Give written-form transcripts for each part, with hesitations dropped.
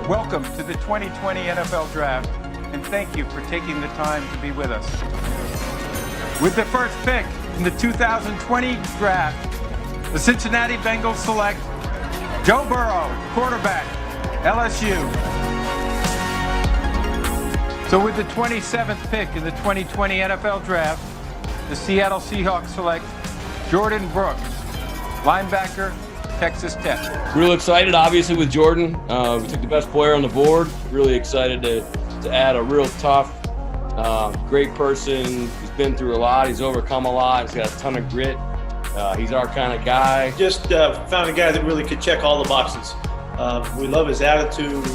Welcome to the 2020 NFL Draft, and thank you for taking the time to be with us. With the first pick in the 2020 Draft, the Cincinnati Bengals select Joe Burrow, quarterback, LSU. So with the 27th pick in the 2020 NFL Draft, the Seattle Seahawks select Jordan Brooks, linebacker, Texas Tech. Real excited, obviously, with Jordan. We took the best player on the board. Really excited to add a real tough, great person. He's been through a lot. He's overcome a lot. He's got a ton of grit. He's our kind of guy. Just found a guy that really could check all the boxes. We love his attitude.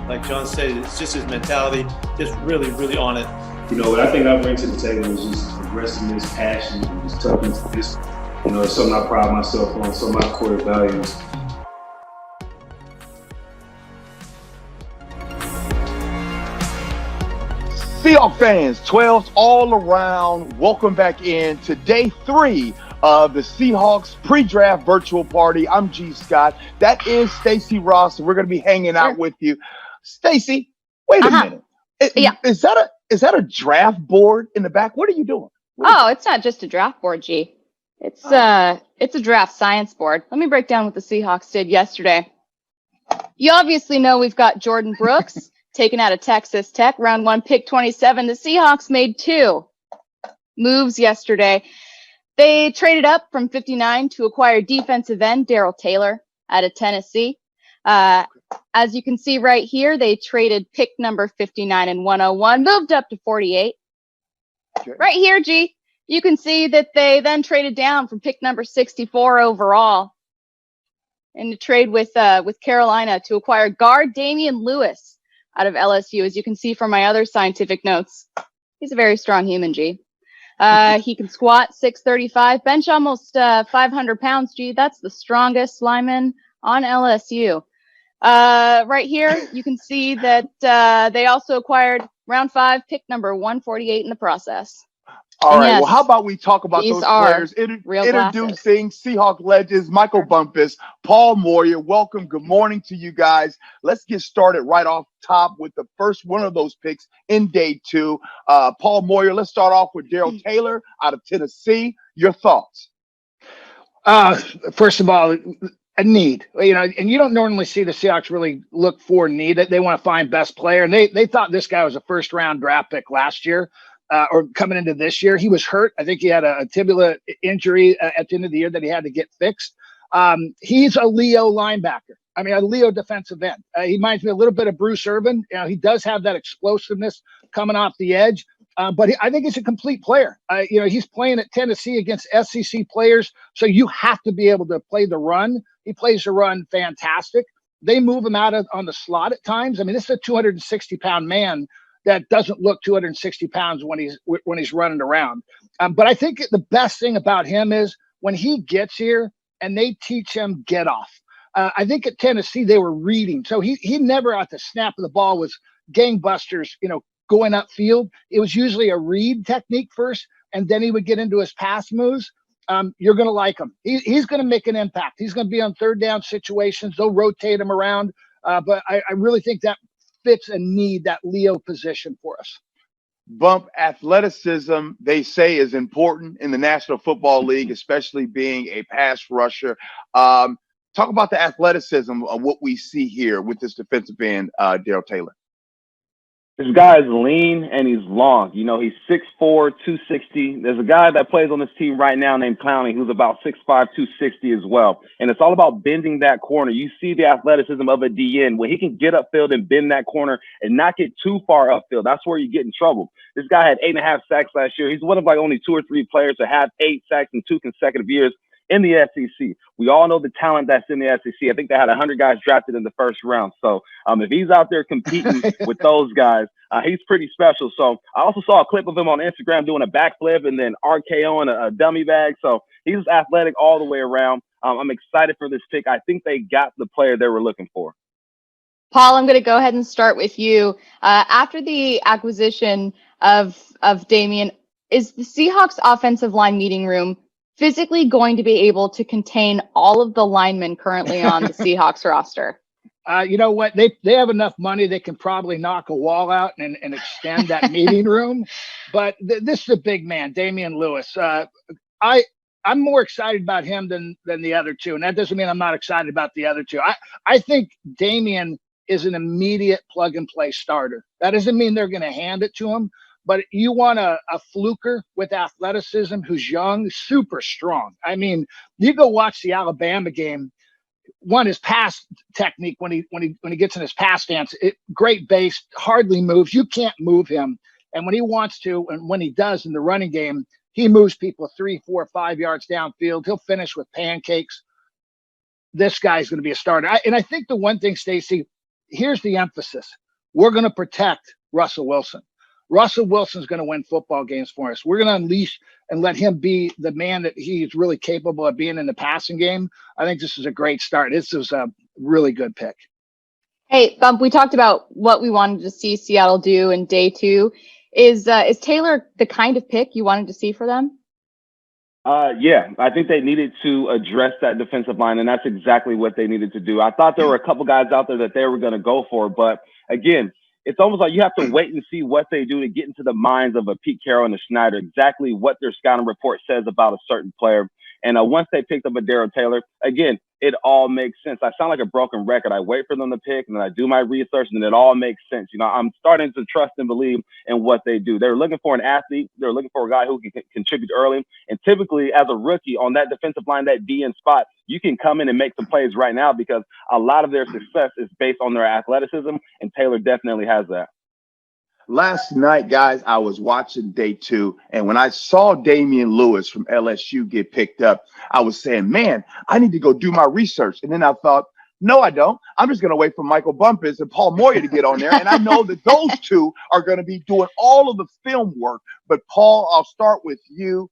Like John said, it's just his mentality. Just really, really on it. You know, what I think I bring to the table is just aggressiveness, passion, and just toughness. You know, it's something I pride myself on, some of my core values. Seahawks fans, 12s all around, welcome back in to day 3 of the Seahawks pre-draft virtual party. I'm G. Scott. That is Stacy Rost. We're going to be hanging out with you. Stacy, wait a minute. Is that a draft board in the back? What are you doing? It's not just a draft board, G. It's a draft science board. Let me break down what the Seahawks did yesterday. You obviously know we've got Jordan Brooks taken out of Texas Tech, round 1, pick 27. The Seahawks made 2 moves yesterday. They traded up from 59 to acquire defensive end Darrell Taylor out of Tennessee. As you can see right here, they traded pick number 59 and 101, moved up to 48. Okay. Right here, G. You can see that they then traded down from pick number 64 overall in a trade with Carolina to acquire guard Damian Lewis out of LSU. As you can see from my other scientific notes, he's a very strong human, G. He can squat 635, bench almost 500 pounds, G. That's the strongest lineman on LSU. Right here, you can see that they also acquired round 5, pick number 148 in the process. All right. Yes, well, how about we talk about those players? Introducing Seahawks Legends, Michael Bumpus, Paul Moyer. Welcome. Good morning to you guys. Let's get started right off top with the first one of those picks in day 2. Paul Moyer, let's start off with Darrell Taylor out of Tennessee. Your thoughts? First of all, a need, and you don't normally see the Seahawks really look for need. They want to find best player, and they thought this guy was a first-round draft pick last year. Or coming into this year. He was hurt. I think he had a tibia injury at the end of the year that he had to get fixed. He's a Leo linebacker. I mean, a Leo defensive end. He reminds me a little bit of Bruce Irvin. He does have that explosiveness coming off the edge, but I think he's a complete player. He's playing at Tennessee against SEC players, so you have to be able to play the run. He plays the run fantastic. They move him out on the slot at times. I mean, this is a 260-pound man that doesn't look 260 pounds when he's running around. But I think the best thing about him is when he gets here and they teach him get off. I think at Tennessee they were reading. So he never at the snap of the ball was gangbusters, going upfield. It was usually a read technique first, and then he would get into his pass moves. You're going to like him. He's going to make an impact. He's going to be on third down situations. They'll rotate him around. But I really think that fits a need, that Leo position for us. Bump, athleticism, they say, is important in the National Football League, especially being a pass rusher. Talk about the athleticism of what we see here with this defensive end, Darrell Taylor. This guy is lean and he's long. He's 6'4", 260. There's a guy that plays on this team right now named Clowney who's about 6'5", 260 as well. And it's all about bending that corner. You see the athleticism of a DN. When he can get upfield and bend that corner and not get too far upfield, that's where you get in trouble. This guy had 8.5 sacks last year. He's one of only 2 or 3 players to have 8 sacks in 2 consecutive years in the SEC. We all know the talent that's in the SEC. I think they had 100 guys drafted in the first round. So if he's out there competing with those guys, he's pretty special. So I also saw a clip of him on Instagram doing a backflip and then RKOing a dummy bag. So he's athletic all the way around. I'm excited for this pick. I think they got the player they were looking for. Paul, I'm going to go ahead and start with you. After the acquisition of Damian, is the Seahawks offensive line meeting room physically going to be able to contain all of the linemen currently on the Seahawks roster? You know what? They have enough money. They can probably knock a wall out and extend that meeting room. But this is a big man, Damian Lewis. I'm more excited about him than the other two. And that doesn't mean I'm not excited about the other two. I think Damian is an immediate plug and play starter. That doesn't mean they're going to hand it to him. But you want a fluker with athleticism who's young, super strong. I mean, you go watch the Alabama game. One, his pass technique when he gets in his pass stance, great base, hardly moves. You can't move him. And when he wants to, and when he does in the running game, he moves people 3, 4, 5 yards downfield. He'll finish with pancakes. This guy's going to be a starter. And I think the one thing, Stacy, here's the emphasis. We're going to protect Russell Wilson. Russell Wilson's going to win football games for us. We're going to unleash and let him be the man that he's really capable of being in the passing game. I think this is a great start. This was a really good pick. Hey, Bump, we talked about what we wanted to see Seattle do in day 2. Is Taylor the kind of pick you wanted to see for them? Yeah, I think they needed to address that defensive line, and that's exactly what they needed to do. I thought there were a couple guys out there that they were going to go for, but again, it's almost like you have to wait and see what they do to get into the minds of a Pete Carroll and a Schneider, exactly what their scouting report says about a certain player. And once they picked up a Darrell Taylor, again, it all makes sense. I sound like a broken record. I wait for them to pick, and then I do my research, and it all makes sense. You know, I'm starting to trust and believe in what they do. They're looking for an athlete. They're looking for a guy who can contribute early. And typically, as a rookie on that defensive line, that DN spot, you can come in and make some plays right now because a lot of their success is based on their athleticism, and Taylor definitely has that. Last night, guys, I was watching day 2, and when I saw Damian Lewis from LSU get picked up, I was saying, man, I need to go do my research. And then I thought, no, I don't. I'm just going to wait for Michael Bumpus and Paul Moyer to get on there. And I know that those two are going to be doing all of the film work. But, Paul, I'll start with you.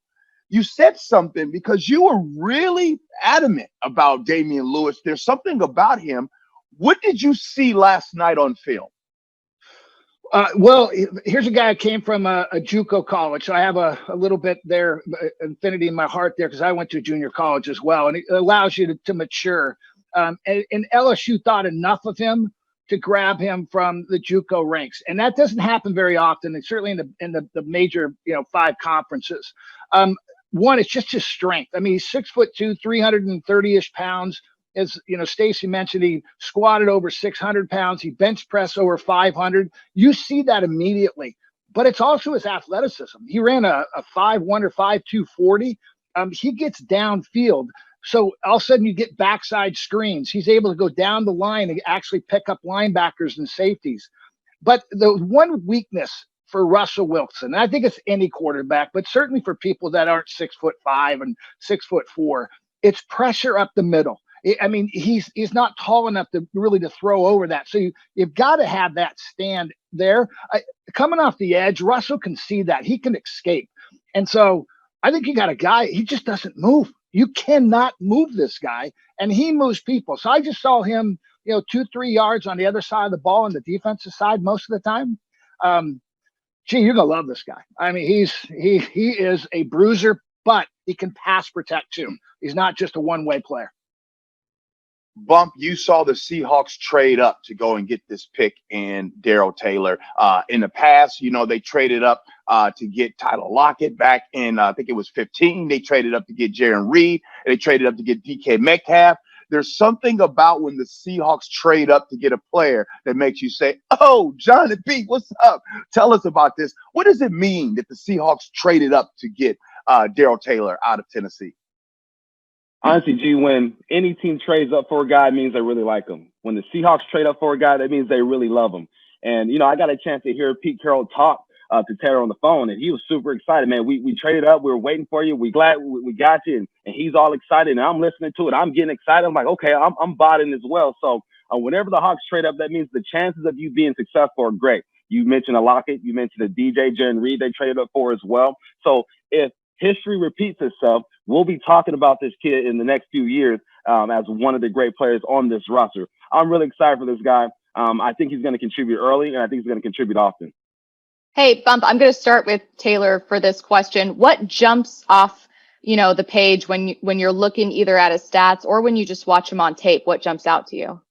You said something because you were really adamant about Damian Lewis. There's something about him. What did you see last night on film? Well, here's a guy who came from a JUCO college. So I have a little bit there, infinity in my heart there, because I went to a junior college as well. And it allows you to mature. And LSU thought enough of him to grab him from the JUCO ranks. And that doesn't happen very often, and certainly in the major 5 conferences. One, it's just his strength. I mean, he's 6'2", 330-ish pounds. As Stacy mentioned, he squatted over 600 pounds. He bench pressed over 500. You see that immediately. But it's also his athleticism. He ran a 5'1" or 5'2" 40. He gets downfield. So all of a sudden you get backside screens. He's able to go down the line and actually pick up linebackers and safeties. But the one weakness for Russell Wilson, and I think it's any quarterback, but certainly for people that aren't 6'5" and 6'4", it's pressure up the middle. I mean, he's not tall enough to really to throw over that. So you've got to have that stand there. Coming off the edge, Russell can see that. He can escape. And so I think you got a guy, he just doesn't move. You cannot move this guy, and he moves people. So I just saw him, 2-3 yards on the other side of the ball on the defensive side most of the time. You're going to love this guy. I mean, he is a bruiser, but he can pass protect too. He's not just a one-way player. Bump, you saw the Seahawks trade up to go and get this pick in Darrell Taylor. In the past, they traded up to get Tyler Lockett back in, I think it was 15. They traded up to get Jaron Reed. They traded up to get DK Metcalf. There's something about when the Seahawks trade up to get a player that makes you say, oh, Johnny B, what's up? Tell us about this. What does it mean that the Seahawks traded up to get Darrell Taylor out of Tennessee? Honestly, G, when any team trades up for a guy, it means they really like him. When the Seahawks trade up for a guy, that means they really love him. And, I got a chance to hear Pete Carroll talk to Taylor on the phone, and he was super excited, man. We traded up. We were waiting for you. We glad we got you. And he's all excited, and I'm listening to it. I'm getting excited. I'm like, okay, I'm bought in as well. So whenever the Hawks trade up, that means the chances of you being successful are great. You mentioned a Lockett. You mentioned a DJ, Jaron Reed they traded up for as well. So if history repeats itself, we'll be talking about this kid in the next few years as one of the great players on this roster. I'm really excited for this guy. I think he's going to contribute early, and I think he's going to contribute often. Hey, Bump, I'm going to start with Taylor for this question. What jumps off, the page when you're looking either at his stats or when you just watch him on tape? What jumps out to you?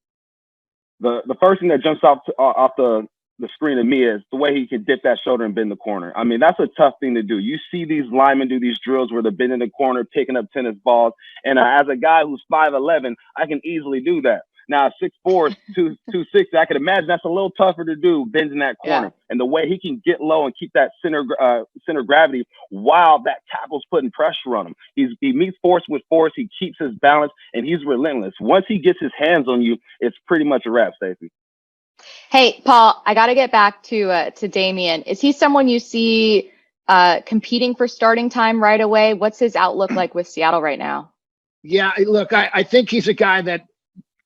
the first thing that jumps off the screen to me is the way he can dip that shoulder and bend the corner. I mean, that's a tough thing to do. You see these linemen do these drills where they're bending the corner, picking up tennis balls. And as a guy who's 5'11", I can easily do that. Now, 6'4", 260, I can imagine that's a little tougher to do, bending that corner. Yeah. And the way he can get low and keep that center gravity while that tackle's putting pressure on him. He meets force with force. He keeps his balance, and he's relentless. Once he gets his hands on you, it's pretty much a wrap, Stacy. Hey, Paul, I got to get back to Damian. Is he someone you see competing for starting time right away? What's his outlook like with Seattle right now? Yeah, look, I think he's a guy that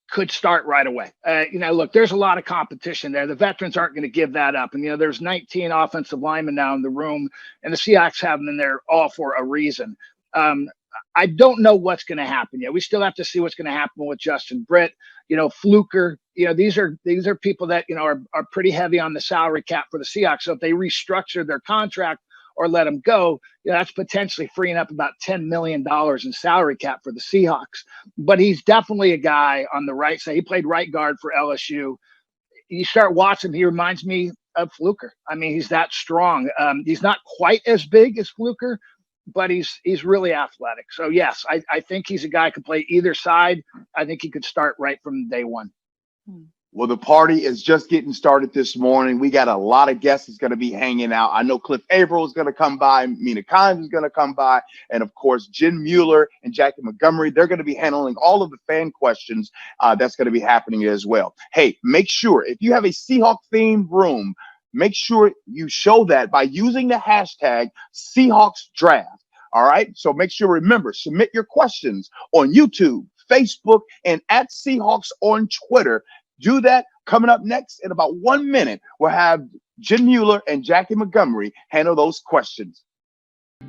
could start right away. Look, there's a lot of competition there. The veterans aren't going to give that up. And, there's 19 offensive linemen now in the room, and the Seahawks have them in there all for a reason. I don't know what's going to happen yet. We still have to see what's going to happen with Justin Britt, Fluker. These are people that, are pretty heavy on the salary cap for the Seahawks. So if they restructure their contract or let them go, that's potentially freeing up about $10 million in salary cap for the Seahawks. But he's definitely a guy on the right side. He played right guard for LSU. You start watching, he reminds me of Fluker. I mean, he's that strong. He's not quite as big as Fluker, but he's really athletic. So, yes, I think he's a guy who can play either side. I think he could start right from day one. Well, the party is just getting started this morning. We got a lot of guests that's going to be hanging out. I know Cliff Averill is going to come by. Mina Kimes is going to come by. And, of course, Jen Mueller and Jackie Montgomery, they're going to be handling all of the fan questions that's going to be happening as well. Hey, make sure if you have a Seahawk-themed room, make sure you show that by using the hashtag Seahawks Draft. All right. So make sure, remember, submit your questions on YouTube, Facebook, and at Seahawks on Twitter. Do that. Coming up next in about 1 minute, we'll have Jen Mueller and Jackie Montgomery handle those questions.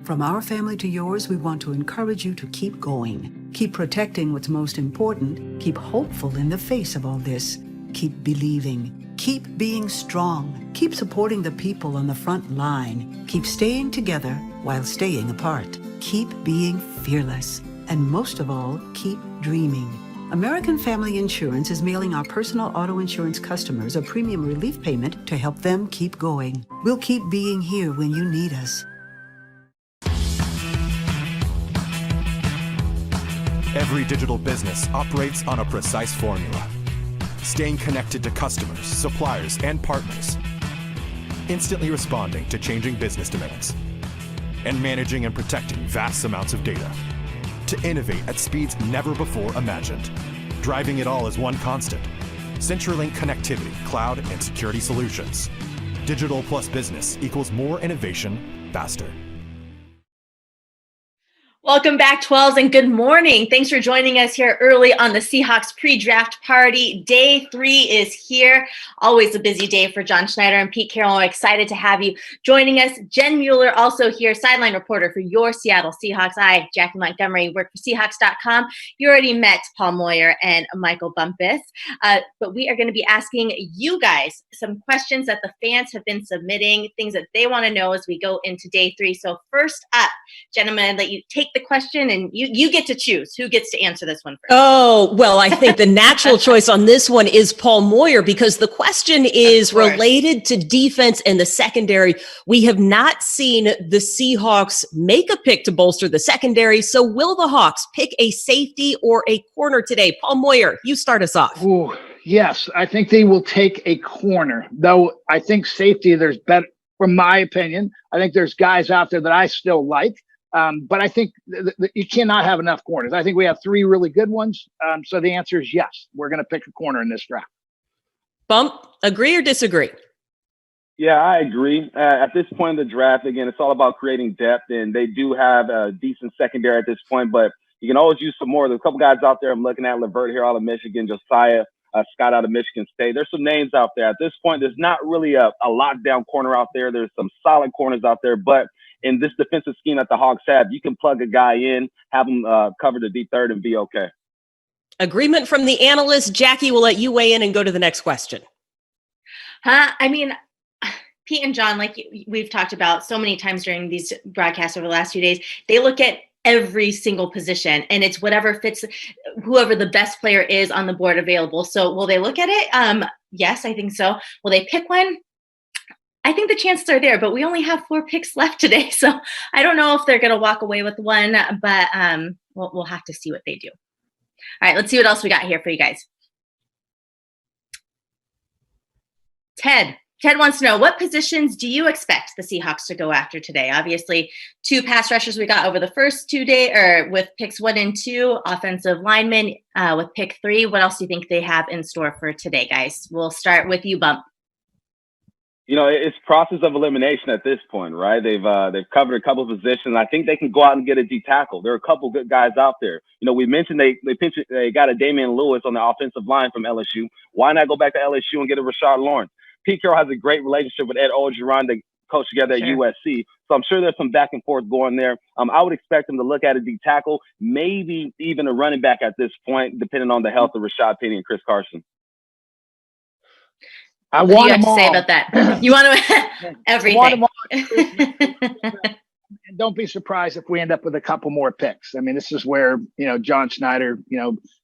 From our family to yours, we want to encourage you to keep going. Keep protecting what's most important. Keep hopeful in the face of all this. Keep believing. Keep being strong. Keep supporting the people on the front line. Keep staying together while staying apart. Keep being fearless. And most of all, keep dreaming. American Family Insurance is mailing our personal auto insurance customers a premium relief payment to help them keep going. We'll keep being here when you need us. Every digital business operates on a precise formula. Staying connected to customers, suppliers, and partners. Instantly responding to changing business demands. And managing and protecting vast amounts of data. To innovate at speeds never before imagined. Driving it all as one constant. CenturyLink connectivity, cloud, and security solutions. Digital plus business equals more innovation faster. Welcome back, 12s, and good morning. Thanks for joining us here early on the Seahawks pre-draft party. Day 3 is here. Always a busy day for John Schneider and Pete Carroll. We're excited to have you joining us. Jen Mueller also here, sideline reporter for your Seattle Seahawks. I, Jackie Montgomery, work for Seahawks.com. You already met Paul Moyer and Michael Bumpus, but we are going to be asking you guys some questions that the fans have been submitting, things that they want to know as we go into day 3. So first up, gentlemen, I'd let you take the question, and you get to choose who gets to answer this one first. Oh, well, I think the natural choice on this one is Paul Moyer, because the question is related to defense and the secondary. We have not seen the Seahawks make a pick to bolster the secondary. So will the Hawks pick a safety or a corner today? Paul Moyer, you start us off. Ooh, yes, I think they will take a corner, though I think safety, there's better, from my opinion. I think there's guys out there that I still like. But I think you cannot have enough corners. I think we have 3 really good ones. So the answer is yes. We're going to pick a corner in this draft. Bump, agree or disagree? Yeah, I agree. At this point in the draft, again, it's all about creating depth, and they do have a decent secondary at this point, but you can always use some more. There's a couple guys out there I'm looking at, Levert here out of Michigan, Josiah Scott out of Michigan State. There's some names out there. At this point, there's not really a lockdown corner out there. There's some solid corners out there, but in this defensive scheme that the Hawks have, you can plug a guy in, have him cover the deep third, and be okay. Agreement from the analyst. Jackie, will let you weigh in and go to the next question. I mean, Pete and John, like we've talked about so many times during these broadcasts over the last few days, they look at every single position, and it's whatever fits whoever the best player is on the board available. So will they look at it? Yes, I think so. Will they pick one? I think the chances are there, but we only have 4 picks left today. So I don't know if they're going to walk away with one, but we'll have to see what they do. All right, let's see what else we got here for you guys. Ted wants to know, what positions do you expect the Seahawks to go after today? Obviously, 2 pass rushers we got over the first 2 days, or with picks 1 and 2, offensive linemen with pick 3. What else do you think they have in store for today, guys? We'll start with you, Bump. You know, it's process of elimination at this point, right? They've covered a couple of positions. I think they can go out and get a D tackle. There are a couple good guys out there. You know, we mentioned they got a Damian Lewis on the offensive line from LSU. Why not go back to LSU and get a Rashad Lawrence? Pete Carroll has a great relationship with Ed Orgeron. They coach together at USC. So I'm sure there's some back and forth going there. I would expect them to look at a D tackle, maybe even a running back at this point, depending on the health of Rashad Penny and Chris Carson. What do you have to say about that? You want to everything. And don't be surprised if we end up with a couple more picks. I mean, this is where, John Schneider,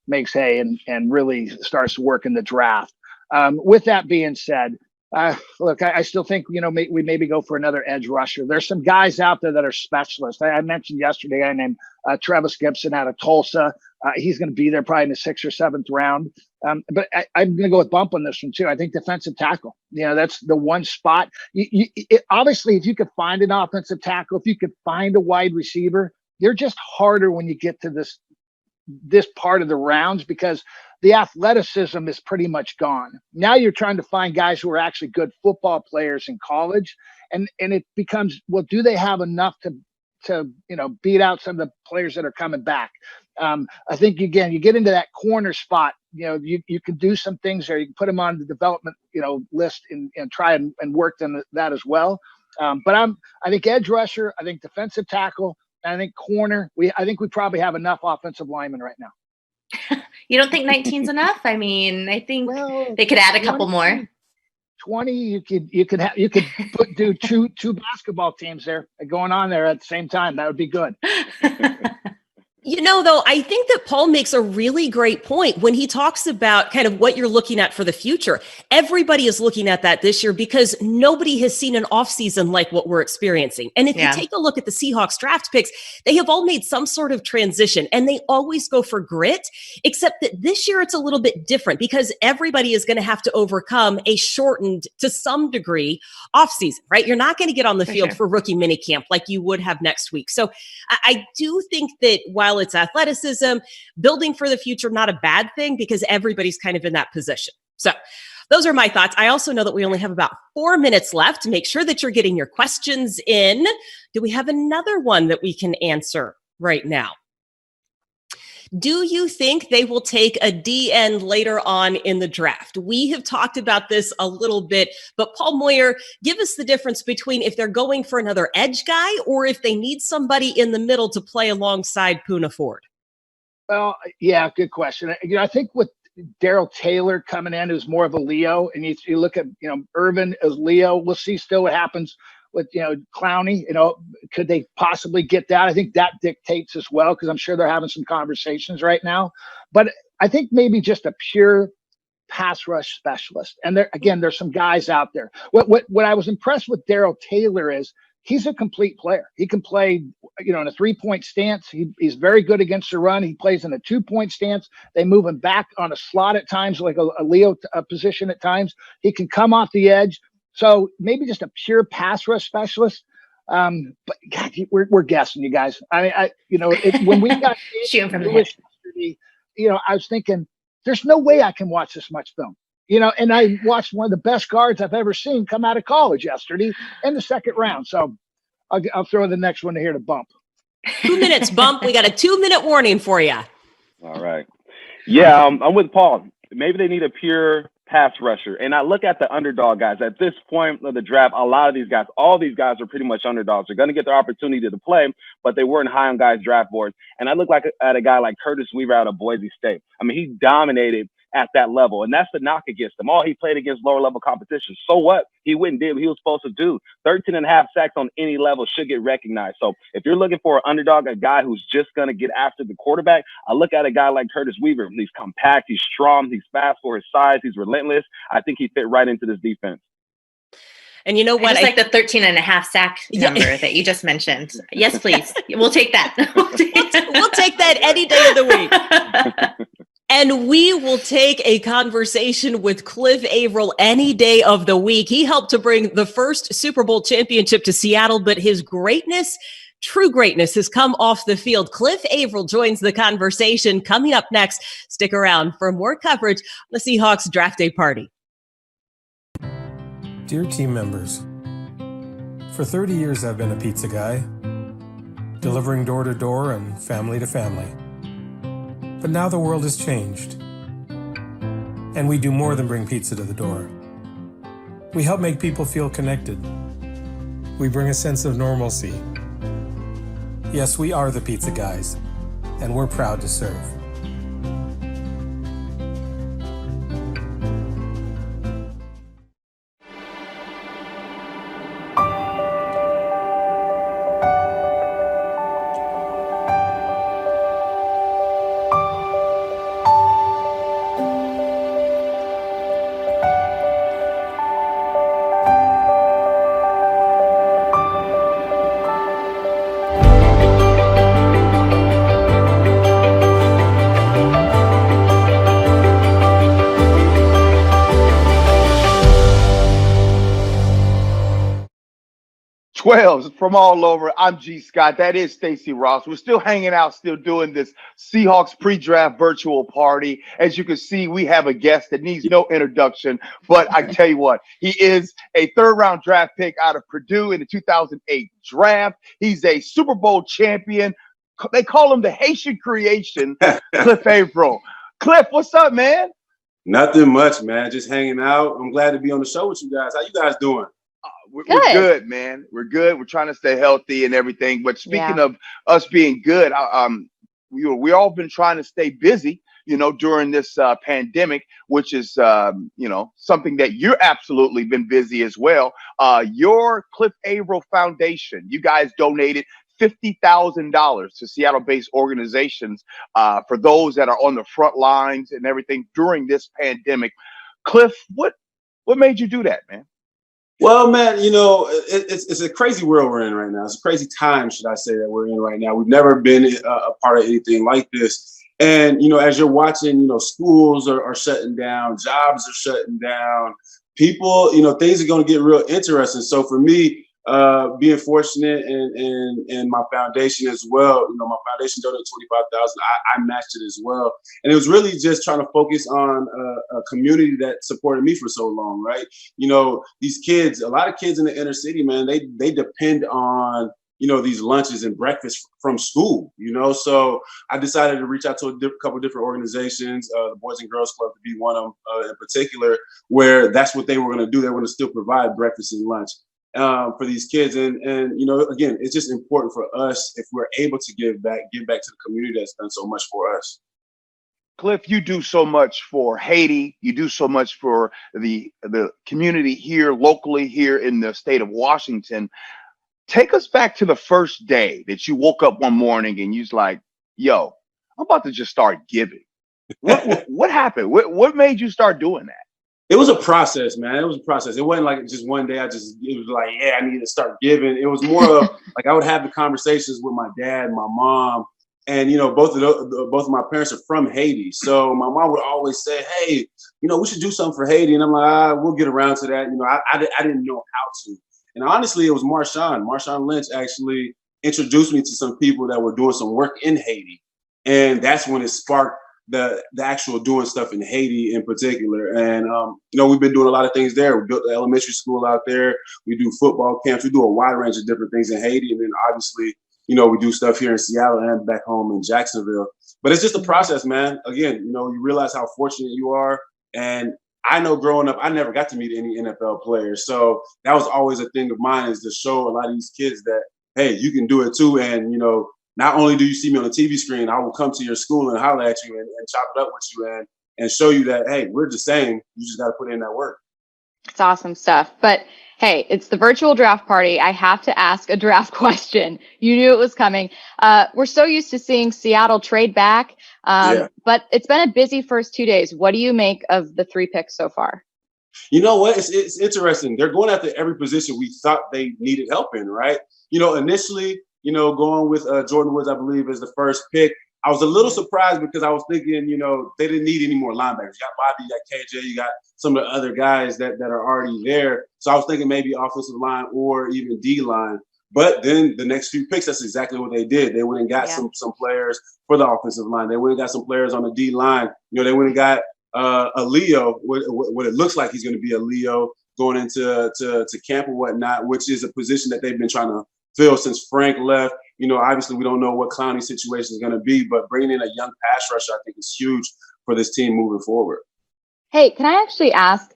makes hay and really starts to work in the draft. With that being said, look, I still think, we maybe go for another edge rusher. There's some guys out there that are specialists. I mentioned yesterday a guy named Travis Gibson out of Tulsa. He's going to be there probably in the 6th or 7th round. But I'm going to go with Bump on this one too. I think defensive tackle, that's the one spot. Obviously, if you could find an offensive tackle, if you could find a wide receiver, they're just harder when you get to this part of the rounds because the athleticism is pretty much gone. Now you're trying to find guys who are actually good football players in college. And it becomes, well, do they have enough to beat out some of the players that are coming back? I think, again, you get into that corner spot, you can do some things there. You can put them on the development, list and try and work on that as well. But I think edge rusher, I think defensive tackle, and I think corner. I think we probably have enough offensive linemen right now. You don't think 19's enough? I mean, I think they could add a couple more. 20, you could do two basketball teams there going on there at the same time. That would be good. Though, I think that Paul makes a really great point when he talks about kind of what you're looking at for the future. Everybody is looking at that this year because nobody has seen an offseason like what we're experiencing. And if you take a look at the Seahawks draft picks, they have all made some sort of transition and they always go for grit, except that this year it's a little bit different because everybody is going to have to overcome a shortened, to some degree, offseason, right? You're not going to get on the field for rookie minicamp like you would have next week. So I do think that while it's athleticism, building for the future, not a bad thing because everybody's kind of in that position. So those are my thoughts. I also know that we only have about 4 minutes left. Make sure that you're getting your questions in. Do we have another one that we can answer right now? Do you think they will take a DN later on in the draft? We have talked about this a little bit, but Paul Moyer, give us the difference between if they're going for another edge guy or if they need somebody in the middle to play alongside Poona Ford. Well, yeah, good question. I think with Daryl Taylor coming in, who's more of a Leo, and you look at, Irvin as Leo, we'll see still what happens with, Clowney, could they possibly get that? I think that dictates as well, because I'm sure they're having some conversations right now. But I think maybe just a pure pass rush specialist. And there's some guys out there. What I was impressed with Daryl Taylor is he's a complete player. He can play, in a 3-point stance. He's very good against the run. He plays in a 2-point stance. They move him back on a slot at times, like a Leo position at times. He can come off the edge. So maybe just a pure pass rush specialist. But God, we're guessing, you guys. When we got shooting from the hip, I was thinking, there's no way I can watch this much film. And I watched one of the best guards I've ever seen come out of college yesterday in the 2nd round. So I'll throw the next one here to Bump. 2 minutes, Bump. We got a 2-minute warning for you. All right. Yeah, I'm with Paul. Maybe they need a pure pass rusher. And I look at the underdog guys. At this point of the draft, a lot of these guys, all these guys are pretty much underdogs. They're going to get their opportunity to play, but they weren't high on guys' draft boards. And I look at a guy like Curtis Weaver out of Boise State. I mean, he dominated at that level. And that's the knock against him. He played against lower level competition. So what? He went and did what he was supposed to do. 13.5 sacks on any level should get recognized. So if you're looking for an underdog, a guy who's just going to get after the quarterback, I look at a guy like Curtis Weaver. He's compact, he's strong, he's fast for his size, he's relentless. I think he fit right into this defense. And you know what? I just like the 13.5 sack number that you just mentioned. Yes, please. We'll take that. We'll take that any day of the week. And we will take a conversation with Cliff Averill any day of the week. He helped to bring the first Super Bowl championship to Seattle, but his greatness, true greatness, has come off the field. Cliff Averill joins the conversation coming up next. Stick around for more coverage on the Seahawks Draft Day Party. Dear team members, for 30 years I've been a pizza guy, delivering door to door and family to family. But now the world has changed, and we do more than bring pizza to the door. We help make people feel connected. We bring a sense of normalcy. Yes, we are the pizza guys, and we're proud to serve. From all over, I'm G. Scott. That is Stacy Rost. We're still hanging out, still doing this Seahawks pre-draft virtual party. As you can see, we have a guest that needs no introduction, but I tell you what, he is a third-round draft pick out of Purdue in the 2008 draft. He's a Super Bowl champion. They call him the Haitian creation, Cliff Averill. Cliff, what's up, man? Nothing much, man. Just hanging out. I'm glad to be on the show with you guys. How you guys doing? We're good, man. We're good. We're trying to stay healthy and everything. But speaking of us being good, we all been trying to stay busy, during this pandemic, which is, something that you're absolutely been busy as well. Your Cliff Averill Foundation, you guys donated $50,000 to Seattle-based organizations for those that are on the front lines and everything during this pandemic. Cliff, what made you do that, man? Well, man, it's a crazy world we're in right now. It's a crazy time, should I say, that we're in right now. We've never been a part of anything like this. And, as you're watching, schools are shutting down, jobs are shutting down, people, things are going to get real interesting. So for me, being fortunate and my foundation as well, my foundation donated $25,000. I matched it as well. And it was really just trying to focus on a community that supported me for so long, right? These kids, a lot of kids in the inner city, man, they depend on, these lunches and breakfast from school, So I decided to reach out to a couple different organizations, the Boys and Girls Club to be one of them in particular, where that's what they were going to do. They were going to still provide breakfast and lunch for these kids. And again, it's just important for us, if we're able to give back to the community that's done so much for us. Cliff, you do so much for Haiti. You do so much for the community here, locally here in the state of Washington. Take us back to the first day that you woke up one morning and you was like, yo, I'm about to just start giving. What happened? What made you start doing that? It was a process, man. It was a process. It wasn't like just one day it was like, yeah, I need to start giving. It was more of like, I would have the conversations with my dad, my mom, and, both of my parents are from Haiti. So my mom would always say, hey, we should do something for Haiti. And I'm like, we'll get around to that. I didn't know how to. And honestly, it was Marshawn Lynch actually introduced me to some people that were doing some work in Haiti. And that's when it sparked the actual doing stuff in Haiti in particular. And, we've been doing a lot of things there. We built the elementary school out there. We do football camps. We do a wide range of different things in Haiti. And then obviously, we do stuff here in Seattle and back home in Jacksonville. But it's just a process, man. Again, you realize how fortunate you are. And I know growing up, I never got to meet any NFL players. So that was always a thing of mine, is to show a lot of these kids that, hey, you can do it too. And, not only do you see me on the TV screen, I will come to your school and holler at you and chop it up with you. And and show you that, hey, we're the same. You just got to put in that work. It's awesome stuff. But hey, it's the virtual draft party. I have to ask a draft question. You knew it was coming. We're so used to seeing Seattle trade back, but it's been a busy first 2 days. What do you make of the 3 picks so far? You know what? It's interesting. They're going after every position we thought they needed help in, right? Initially, going with Jordan Woods, I believe, as the first pick. I was a little surprised because I was thinking, they didn't need any more linebackers. You got Bobby, you got KJ, you got some of the other guys that are already there. So I was thinking maybe offensive line or even D line. But then the next few picks, that's exactly what they did. They went and got some players for the offensive line. They went and got some players on the D line. They went and got a Leo, what it looks like he's going to be a Leo going into to camp or whatnot, which is a position that they've been trying to fill since Frank left. Obviously we don't know what Clowney's situation is going to be, but bringing in a young pass rusher, I think, is huge for this team moving forward. Hey, can I actually ask,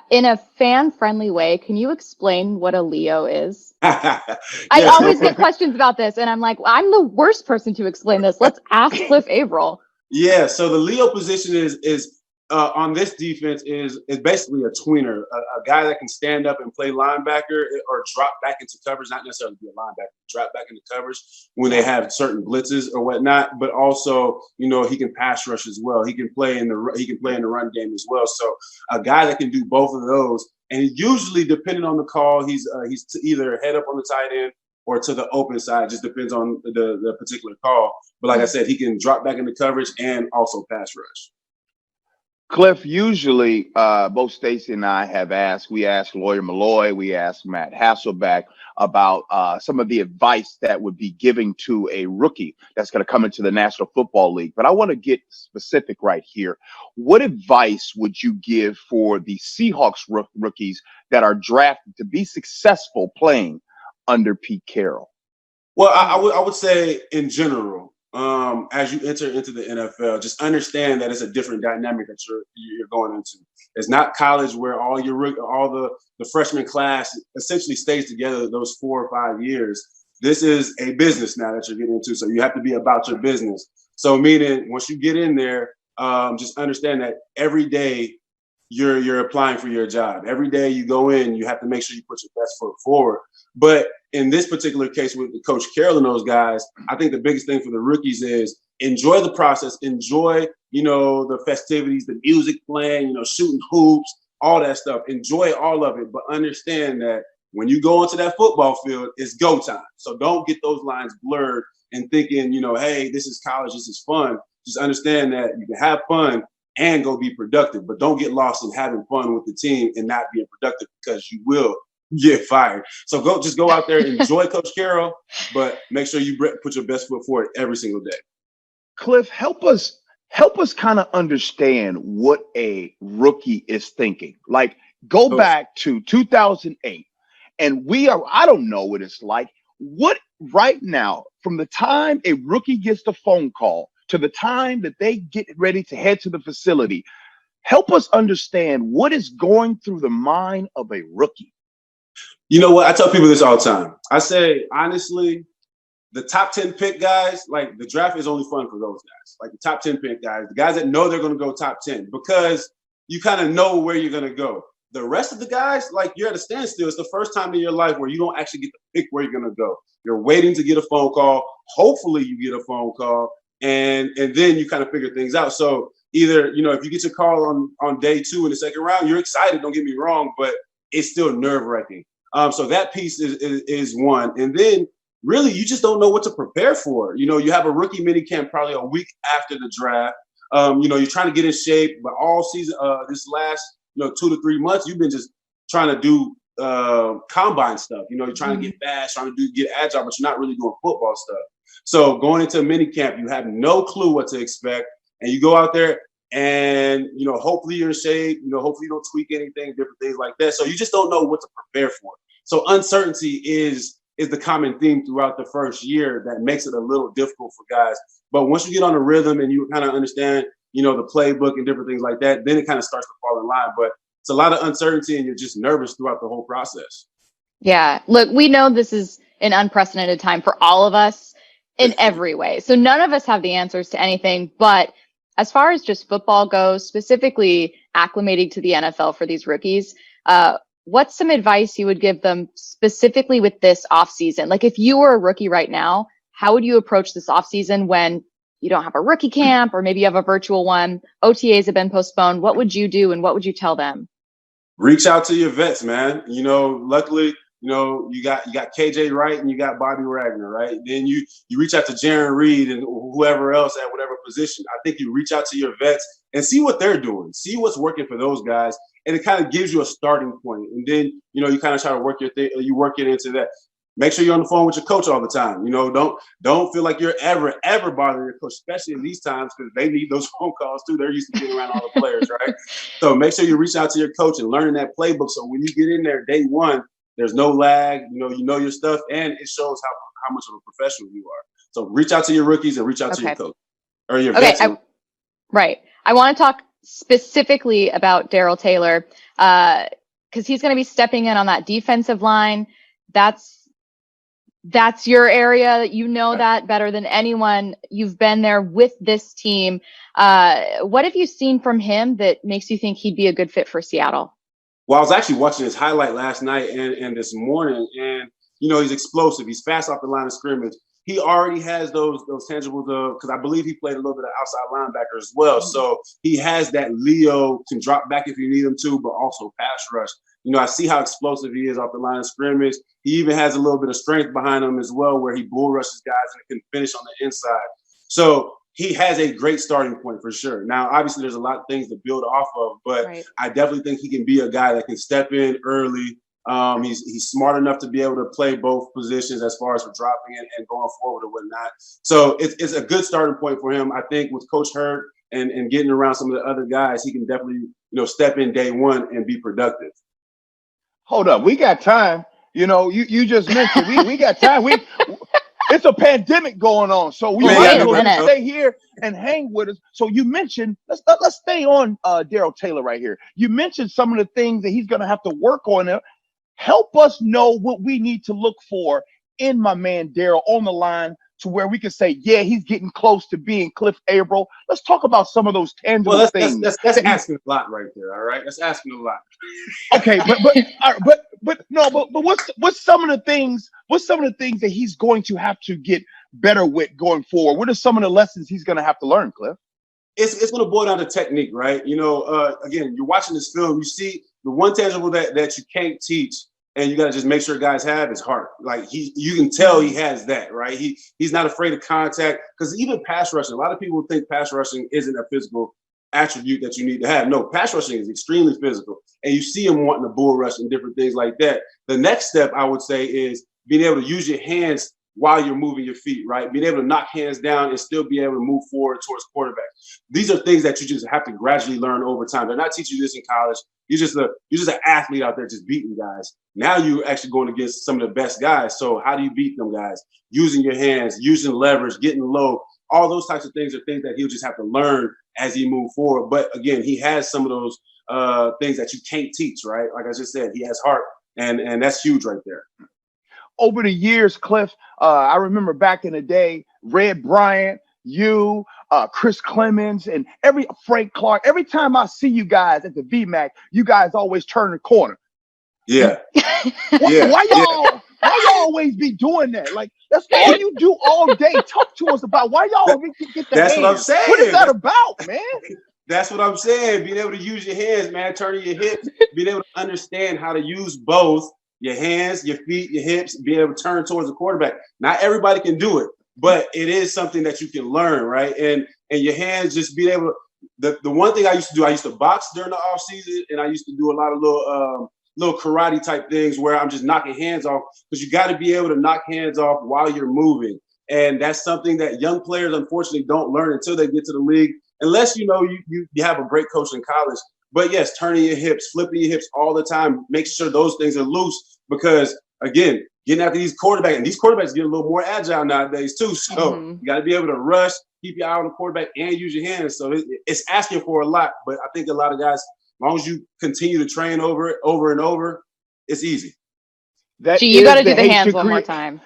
in a fan-friendly way, can you explain what a Leo is? I always get questions about this, and I'm like, well, I'm the worst person to explain this. Let's ask Cliff Averill. Yeah, so the Leo position is on this defense is basically a tweener, a guy that can stand up and play linebacker or drop back into coverage, not necessarily be a linebacker, drop back into coverage when they have certain blitzes or whatnot. But also, he can pass rush as well. He can play in the run game as well. So a guy that can do both of those, and usually depending on the call, he's to either head up on the tight end or to the open side. Just depends on the particular call. But like I said, he can drop back into coverage and also pass rush. Cliff, usually both Stacy and I have asked, we asked Lawyer Malloy, we asked Matt Hasselbeck about some of the advice that would be giving to a rookie that's going to come into the National Football League. But I want to get specific right here. What advice would you give for the Seahawks rookies that are drafted to be successful playing under Pete Carroll? Well, I would say in general, as you enter into the NFL, just understand that it's a different dynamic that you're going into. It's not college where all the freshman class essentially stays together those 4 or 5 years. This is a business now that you're getting into, so you have to be about your business. So meaning once you get in there, just understand that every day you're applying for your job. Every day you go in, you have to make sure you put your best foot forward. But in this particular case with Coach Carroll and those guys, I think the biggest thing for the rookies is enjoy the process, enjoy, the festivities, the music playing, shooting hoops, all that stuff. Enjoy all of it, but understand that when you go onto that football field, it's go time. So don't get those lines blurred and thinking, hey, this is college, this is fun. Just understand that you can have fun and go be productive, but don't get lost in having fun with the team and not being productive, because you will get fired. So go out there, enjoy Coach Carroll, but make sure you put your best foot forward every single day. Cliff, help us kind of understand what a rookie is thinking. Like, go back to 2008, and I don't know what it's like. What right now, from the time a rookie gets the phone call to the time that they get ready to head to the facility, help us understand what is going through the mind of a rookie. You know what? I tell people this all the time. I say, honestly, the top 10 pick guys, like, the draft is only fun for those guys. Like, the top 10 pick guys, the guys that know they're going to go top 10, because you kind of know where you're going to go. The rest of the guys, like, you're at a standstill. It's the first time in your life where you don't actually get to pick where you're going to go. You're waiting to get a phone call. Hopefully you get a phone call, and then you kind of figure things out. So either, if you get your call on day 2 in the second round, you're excited, don't get me wrong, but it's still nerve-wracking. So that piece is one. And then really you just don't know what to prepare for. You have a rookie mini camp probably a week after the draft. You're trying to get in shape, but all season, this last 2 to 3 months, you've been just trying to do combine stuff. You're trying to get fast, trying to get agile, but you're not really doing football stuff. So going into a mini camp, you have no clue what to expect, and you go out there and, hopefully you're in shape, hopefully you don't tweak anything, different things like that. So you just don't know what to prepare for. So uncertainty is the common theme throughout the first year that makes it a little difficult for guys. But once you get on a rhythm and you kind of understand, the playbook and different things like that, then it kind of starts to fall in line. But it's a lot of uncertainty and you're just nervous throughout the whole process. Yeah. Look, we know this is an unprecedented time for all of us in every way. So none of us have the answers to anything, but as far as just football goes, specifically acclimating to the NFL for these rookies, what's some advice you would give them specifically with this offseason? Like if you were a rookie right now, how would you approach this offseason when you don't have a rookie camp or maybe you have a virtual one? OTAs have been postponed. What would you do and what would you tell them? Reach out to your vets, man. Luckily, you got KJ Wright and you got Bobby Wagner, right? Then you reach out to Jaron Reed and whoever else at whatever position. I think you reach out to your vets and see what they're doing, see what's working for those guys, and it kind of gives you a starting point. And then you kind of try to work you work it into that. Make sure you're on the phone with your coach all the time. Don't feel like you're ever bothering your coach, especially in these times because they need those phone calls too. They're used to getting around all the players, right? So make sure you reach out to your coach and learning that playbook. So when you get in there day one, there's no lag. You know your stuff, and it shows how much of a professional you are. So reach out to your rookies and reach out to your coach or your vets. Right. I want to talk specifically about Darrell Taylor because he's going to be stepping in on that defensive line. That's your area. You know that better than anyone. You've been there with this team. What have you seen from him that makes you think he'd be a good fit for Seattle? Well, I was actually watching his highlight last night and this morning, and he's explosive. He's fast off the line of scrimmage. He already has those tangibles because I believe he played a little bit of outside linebacker as well. So he has that Leo, can drop back if you need him to, but also pass rush. I see how explosive he is off the line of scrimmage. He even has a little bit of strength behind him as well, where he bull rushes guys and can finish on the inside. So he has a great starting point for sure. Now, obviously, there's a lot of things to build off of, but I definitely think he can be a guy that can step in early. He's smart enough to be able to play both positions as far as for dropping it and going forward or whatnot. So it's a good starting point for him. I think with Coach Hurd and getting around some of the other guys, he can definitely step in day one and be productive. Hold up, we got time. You just mentioned we got time. It's a pandemic going on, so we might as well stay here and hang with us. So you mentioned let's stay on Darrell Taylor right here. You mentioned some of the things that he's going to have to work on. Help us know what we need to look for in my man Darrell on the line to where we can say, yeah, he's getting close to being Cliff Avril. Let's talk about some of those tangible things. That's asking a lot right there. All right, that's asking a lot. Okay, but what's some of the things? What's some of the things that he's going to have to get better with going forward? What are some of the lessons he's going to have to learn, Cliff? It's going to boil down to technique, right? Again, you're watching this film, you see the one tangible that you can't teach, and you got to just make sure guys have his heart. Like you can tell he has that, right? He's not afraid of contact, because even pass rushing, a lot of people think pass rushing isn't a physical attribute that you need to have. No, pass rushing is extremely physical, and you see him wanting to bull rush and different things like that. The next step, I would say, is being able to use your hands while you're moving your feet, right? Being able to knock hands down and still be able to move forward towards quarterback. These are things that you just have to gradually learn over time. They're not teaching you this in college. You're just an athlete out there just beating guys. Now you're actually going against some of the best guys. So how do you beat them guys? Using your hands, using leverage, getting low. All those types of things are things that he'll just have to learn as he moves forward. But again, he has some of those things that you can't teach, right? Like I just said, he has heart, and that's huge right there. Over the years, Cliff, I remember back in the day, Red Bryant, you, Chris Clemens, and Frank Clark. Every time I see you guys at the VMAC, you guys always turn the corner. Yeah. Why y'all always be doing that? Like, that's all you do all day. Talk to us about why y'all get the That's hands. what I'm saying. What is that about, man? That's what I'm saying. Being able to use your hands, man, turning your hips, being able to understand how to use both your hands, your feet, your hips, being able to turn towards the quarterback. Not everybody can do it, but it is something that you can learn, right? And your hands, just being able to, the one thing I used to do, I used to box during the off season, and I used to do a lot of little karate type things where I'm just knocking hands off, because you got to be able to knock hands off while you're moving. And that's something that young players, unfortunately, don't learn until they get to the league, unless you have a great coach in college. But yes, turning your hips, flipping your hips all the time, make sure those things are loose, because again, getting after these quarterbacks, and these quarterbacks get a little more agile nowadays too. So you got to be able to rush, keep your eye on the quarterback, and use your hands. So it's asking for a lot, but I think a lot of guys, as long as you continue to train over it over and over, it's easy. You got to do the hands one more time.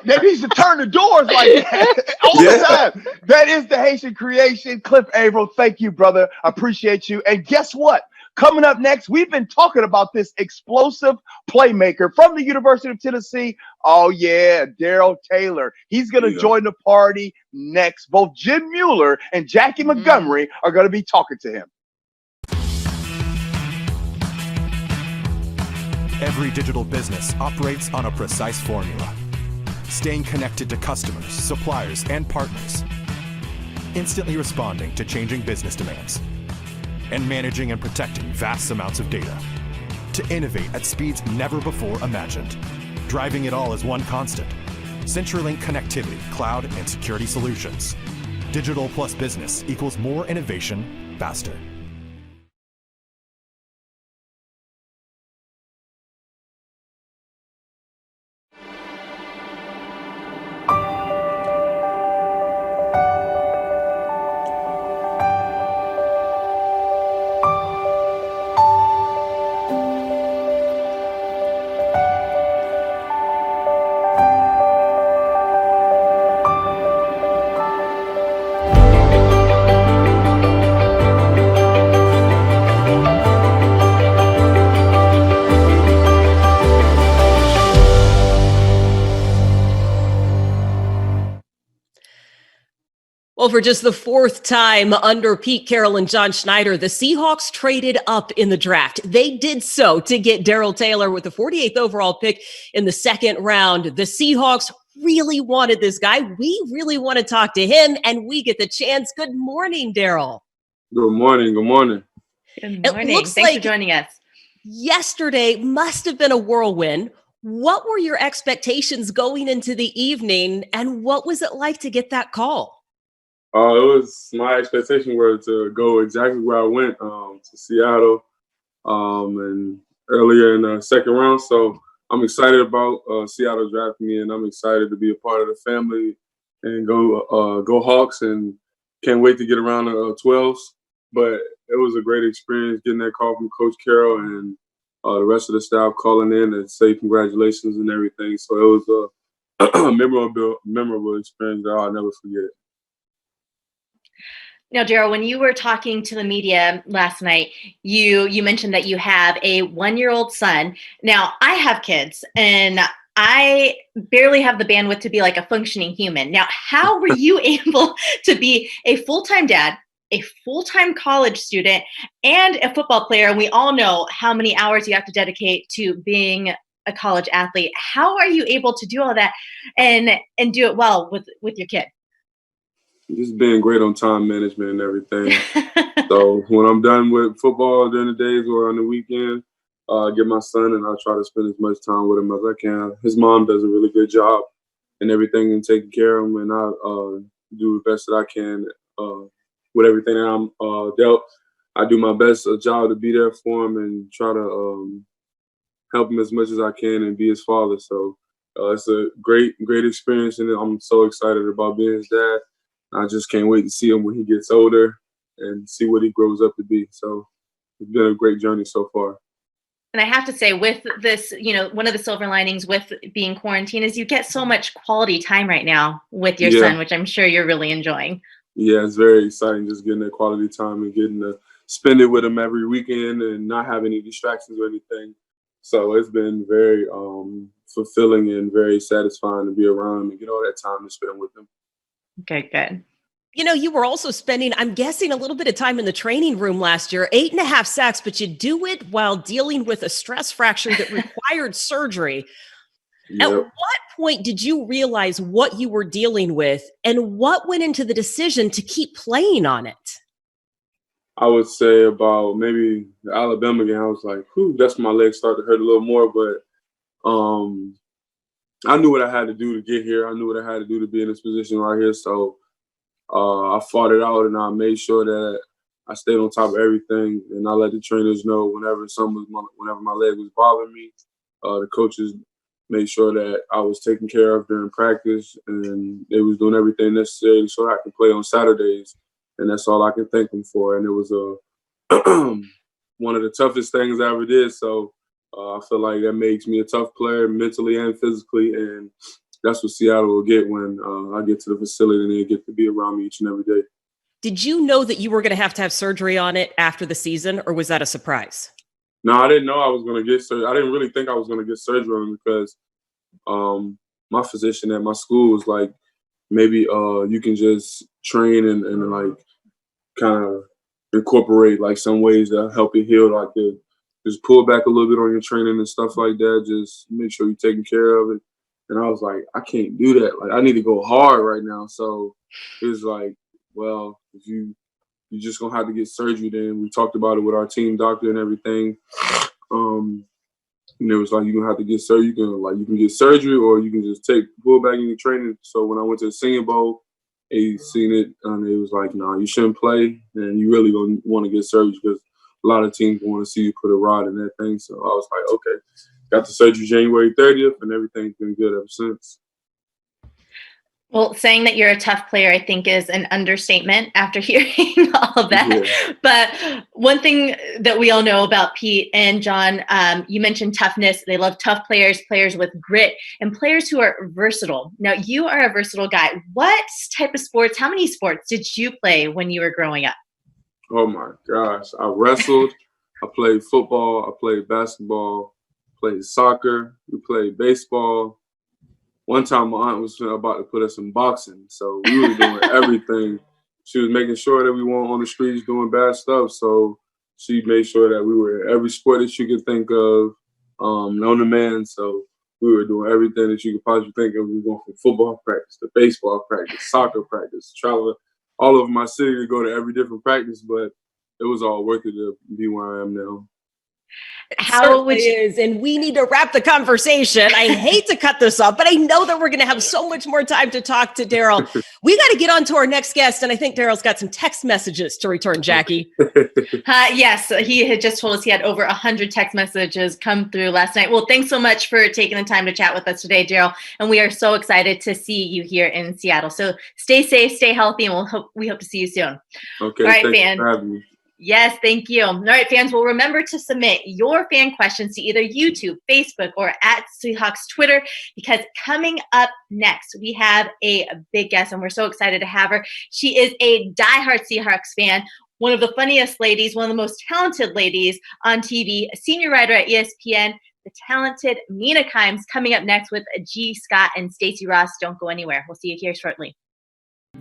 That needs to turn the doors like that all the time. That is the Haitian creation. Cliff Averill, thank you, brother. I appreciate you. And guess what? Coming up next, we've been talking about this explosive playmaker from the University of Tennessee. Oh, yeah, Darrell Taylor. He's going to join the party next. Both Jim Mueller and Jackie Montgomery are going to be talking to him. Every digital business operates on a precise formula. Staying connected to customers, suppliers, and partners. Instantly responding to changing business demands. And managing and protecting vast amounts of data. To innovate at speeds never before imagined. Driving it all as one constant. CenturyLink connectivity, cloud, and security solutions. Digital plus business equals more innovation faster. Well, for just the fourth time under Pete Carroll and John Schneider, the Seahawks traded up in the draft. They did so to get Darrell Taylor with the 48th overall pick in the second round. The Seahawks really wanted this guy. We really want to talk to him, and we get the chance. Good morning, Darrell. Good morning. Good morning. Good morning. Thanks for joining us. Yesterday must have been a whirlwind. What were your expectations going into the evening, and what was it like to get that call? It was my expectation were to go exactly where I went, to Seattle, and earlier in the second round. So I'm excited about Seattle drafting me, and I'm excited to be a part of the family and go Hawks, and can't wait to get around the 12s. But it was a great experience getting that call from Coach Carroll and the rest of the staff calling in and say congratulations and everything. So it was a memorable experience that I'll never forget. Now, Darrell, when you were talking to the media last night, you mentioned that you have a 1-year-old son. Now, I have kids, and I barely have the bandwidth to be like a functioning human. Now, how were you able to be a full-time dad, a full-time college student, and a football player? And we all know how many hours you have to dedicate to being a college athlete. How are you able to do all that and do it well with your kid? Just being great on time management and everything. So when I'm done with football during the days or on the weekend, I get my son and I try to spend as much time with him as I can. His mom does a really good job and everything and taking care of him, and I do the best that I can with everything that I'm dealt. I do my best job to be there for him and try to help him as much as I can and be his father. So it's a great experience, and I'm so excited about being his dad. I just can't wait to see him when he gets older and see what he grows up to be. So it's been a great journey so far. And I have to say, with this, one of the silver linings with being quarantined is you get so much quality time right now with your son, which I'm sure you're really enjoying. Yeah, it's very exciting just getting that quality time and getting to spend it with him every weekend and not have any distractions or anything. So it's been very fulfilling and very satisfying to be around him and get all that time to spend with him. Okay, good. You were also spending, I'm guessing, a little bit of time in the training room last year, 8.5 sacks, but you do it while dealing with a stress fracture that required surgery. Yep. At what point did you realize what you were dealing with, and what went into the decision to keep playing on it? I would say about maybe the Alabama game. I was like, that's when my legs started to hurt a little more, but I knew what I had to do to get here. I knew what I had to do to be in this position right here. So I fought it out, and I made sure that I stayed on top of everything, and I let the trainers know whenever my leg was bothering me. The coaches made sure that I was taken care of during practice, and they was doing everything necessary so I could play on Saturdays, and that's all I can thank them for. And it was one of the toughest things I ever did. So I feel like that makes me a tough player mentally and physically, and that's what Seattle will get when I get to the facility and they get to be around me each and every day. Did you know that you were going to have surgery on it after the season, or was that a surprise? No, I didn't know I was going to get surgery. I didn't really think I was going to get surgery on it because my physician at my school was like, maybe you can just train and like kind of incorporate like some ways that help you heal, like just pull back a little bit on your training and stuff like that. Just make sure you're taking care of it. And I was like, I can't do that. Like, I need to go hard right now. So it was like, well, if you're just gonna have to get surgery, then we talked about it with our team doctor and everything. And it was like, you're gonna have to get surgery. You can get surgery or you can just pull back in your training. So when I went to the Senior Bowl, they seen it and it was like, no, you shouldn't play, and you really gonna want to get surgery because a lot of teams want to see you put a rod in that thing. So I was like, okay, got the surgery January 30th, and everything's been good ever since. Well, saying that you're a tough player, I think, is an understatement after hearing all of that. Yeah. But one thing that we all know about Pete and John, you mentioned toughness. They love tough players, players with grit, and players who are versatile. Now, you are a versatile guy. What type of sports, how many sports did you play when you were growing up? Oh, my gosh. I wrestled. I played football. I played basketball. Played soccer. We played baseball. One time my aunt was about to put us in boxing, so we were doing everything. She was making sure that we weren't on the streets doing bad stuff, so she made sure that we were in every sport that you could think of, known to man. So we were doing everything that you could possibly think of. We were going from football practice to baseball practice, soccer practice, traveling all over my city to go to every different practice, but it was all worth it to be where I am now. How would you? And we need to wrap the conversation. I hate to cut this off, but I know that we're going to have so much more time to talk to Daryl. We got to get on to our next guest, and I think Daryl's got some text messages to return, Jackie. Yes, he had just told us he had over 100 text messages come through last night. Well, thanks so much for taking the time to chat with us today, Daryl, and we are so excited to see you here in Seattle. So stay safe, stay healthy, and we hope to see you soon. Okay, all right, thanks fans. for having me. Yes, thank you. All right, fans, well, remember to submit your fan questions to either YouTube, Facebook, or at Seahawks Twitter, because coming up next, we have a big guest, and we're so excited to have her. She is a diehard Seahawks fan, one of the funniest ladies, one of the most talented ladies on TV, a senior writer at ESPN, the talented Mina Kimes, coming up next with G. Scott and Stacy Rost. Don't go anywhere. We'll see you here shortly.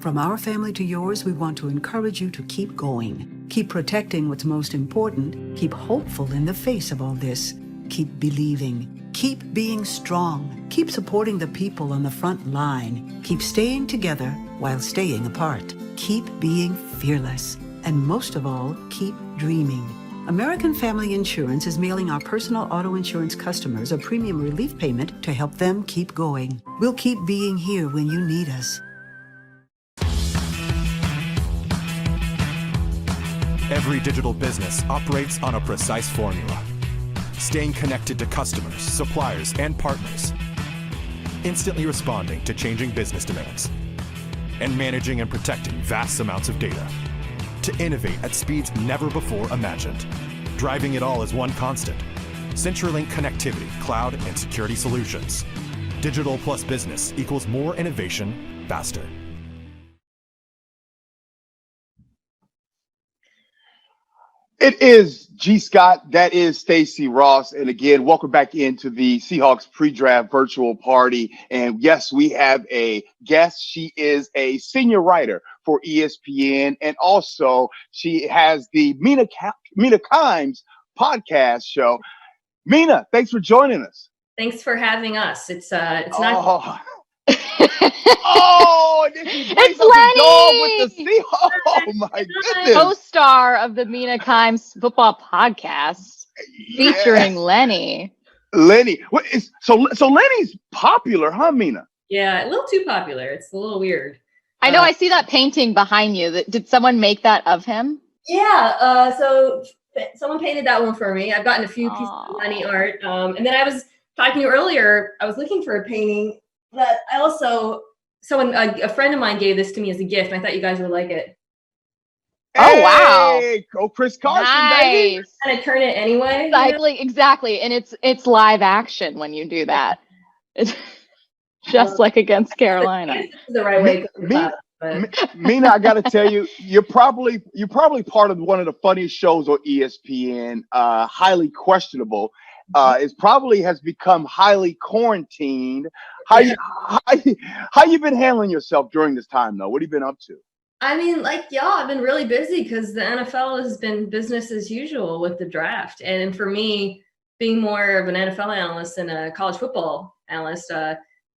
From our family to yours, we want to encourage you to keep going. Keep protecting what's most important. Keep hopeful in the face of all this. Keep believing. Keep being strong. Keep supporting the people on the front line. Keep staying together while staying apart. Keep being fearless. And most of all, keep dreaming. American Family Insurance is mailing our personal auto insurance customers a premium relief payment to help them keep going. We'll keep being here when you need us. Every digital business operates on a precise formula. Staying connected to customers, suppliers, and partners. Instantly responding to changing business demands. And managing and protecting vast amounts of data. To innovate at speeds never before imagined. Driving it all as one constant. CenturyLink connectivity, cloud, and security solutions. Digital plus business equals more innovation, faster. It is G. Scott. That is Stacy Rost. And again, welcome back into the Seahawks pre-draft virtual party. And yes, we have a guest. She is a senior writer for ESPN. And also she has the Mina Kimes podcast show. Mina, thanks for joining us. Thanks for having us. It's not. Oh, it's Lenny with the Seahawks. Oh my goodness! Co-star of the Mina Kimes football podcast, featuring Lenny. Lenny, what is so Lenny's popular, huh, Mina? Yeah, a little too popular. It's a little weird. I know. I see that painting behind you. Did someone make that of him? Yeah. So someone painted that one for me. I've gotten a few pieces of Lenny art, and then I was talking to you earlier. I was looking for a painting that I also. A friend of mine gave this to me as a gift, and I thought you guys would like it. Oh, wow. Oh, Chris Carson, nice. Baby. And I turn it anyway. Exactly. And it's live action when you do that. Just like against Carolina. This is the right way. Mina, I got to tell you, you're probably part of one of the funniest shows on ESPN. Highly questionable. It probably has become highly quarantined. How you been handling yourself during this time, though? What have you been up to? I mean, like y'all, I've been really busy because the NFL has been business as usual with the draft. And for me, being more of an NFL analyst than a college football analyst,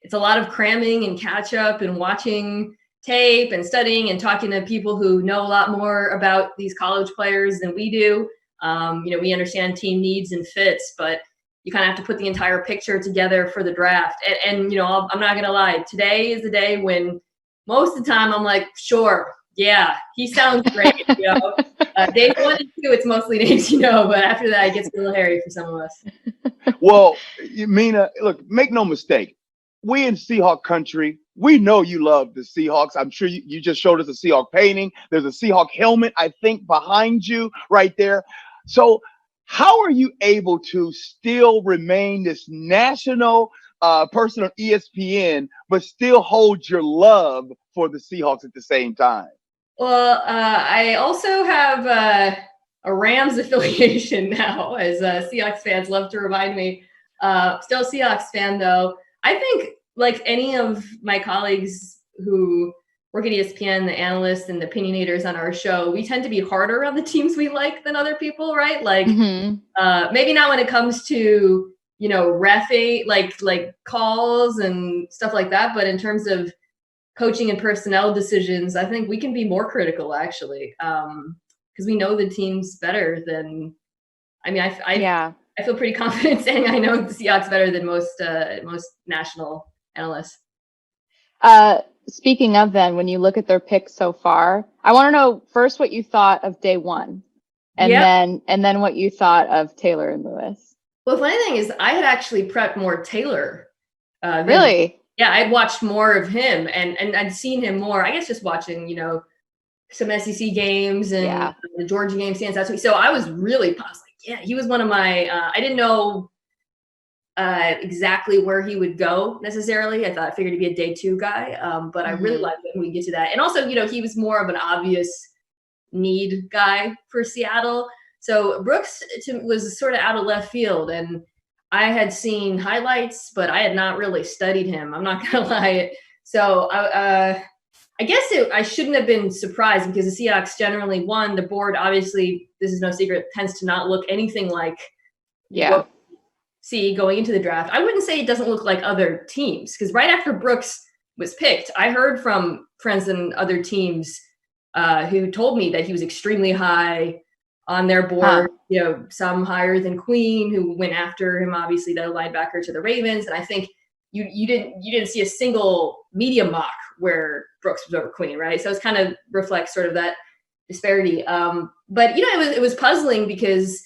it's a lot of cramming and catch up and watching tape and studying and talking to people who know a lot more about these college players than we do. We understand team needs and fits, but you kind of have to put the entire picture together for the draft. And I'm not going to lie. Today is the day when most of the time I'm like, sure, yeah, he sounds great. Day 1 and 2, it's mostly names, but after that, it gets a little hairy for some of us. Well, Mina, look, make no mistake. We in Seahawk country, we know you love the Seahawks. I'm sure you just showed us a Seahawk painting. There's a Seahawk helmet, I think, behind you right there. So how are you able to still remain this national person on ESPN, but still hold your love for the Seahawks at the same time? Well, I also have a Rams affiliation now, as Seahawks fans love to remind me. Still a Seahawks fan, though. I think, like any of my colleagues who work at ESPN, the analysts and the opinionators on our show, we tend to be harder on the teams we like than other people, right? Like, maybe not when it comes to, reffing, like calls and stuff like that, but in terms of coaching and personnel decisions, I think we can be more critical, actually, because we know the teams better than. I mean, I feel pretty confident saying I know the Seahawks better than most national analysts. Speaking of then, when you look at their picks so far, I want to know first what you thought of day 1, and then what you thought of Taylor and Lewis. Well, the funny thing is, I had actually prepped more Taylor. Really? Yeah, I'd watched more of him, and I'd seen him more. I guess just watching, some SEC games and the Georgia game stands out to me. So I was really he was one of my. I didn't know exactly where he would go necessarily. I figured he'd be a day 2 guy, but I really liked him when we get to that. And also, he was more of an obvious need guy for Seattle. So Brooks was sort of out of left field, and I had seen highlights, but I had not really studied him. I'm not gonna lie. So I guess I shouldn't have been surprised because the Seahawks generally won. The board, obviously, this is no secret, tends to not look anything like what we see going into the draft. I wouldn't say it doesn't look like other teams, because right after Brooks was picked, I heard from friends and other teams who told me that he was extremely high on their board, some higher than Queen, who went after him, obviously, the linebacker to the Ravens. And I think you didn't see a single media mock where Brooks was over Queen, right? So it's kind of reflects sort of that disparity. But it was puzzling because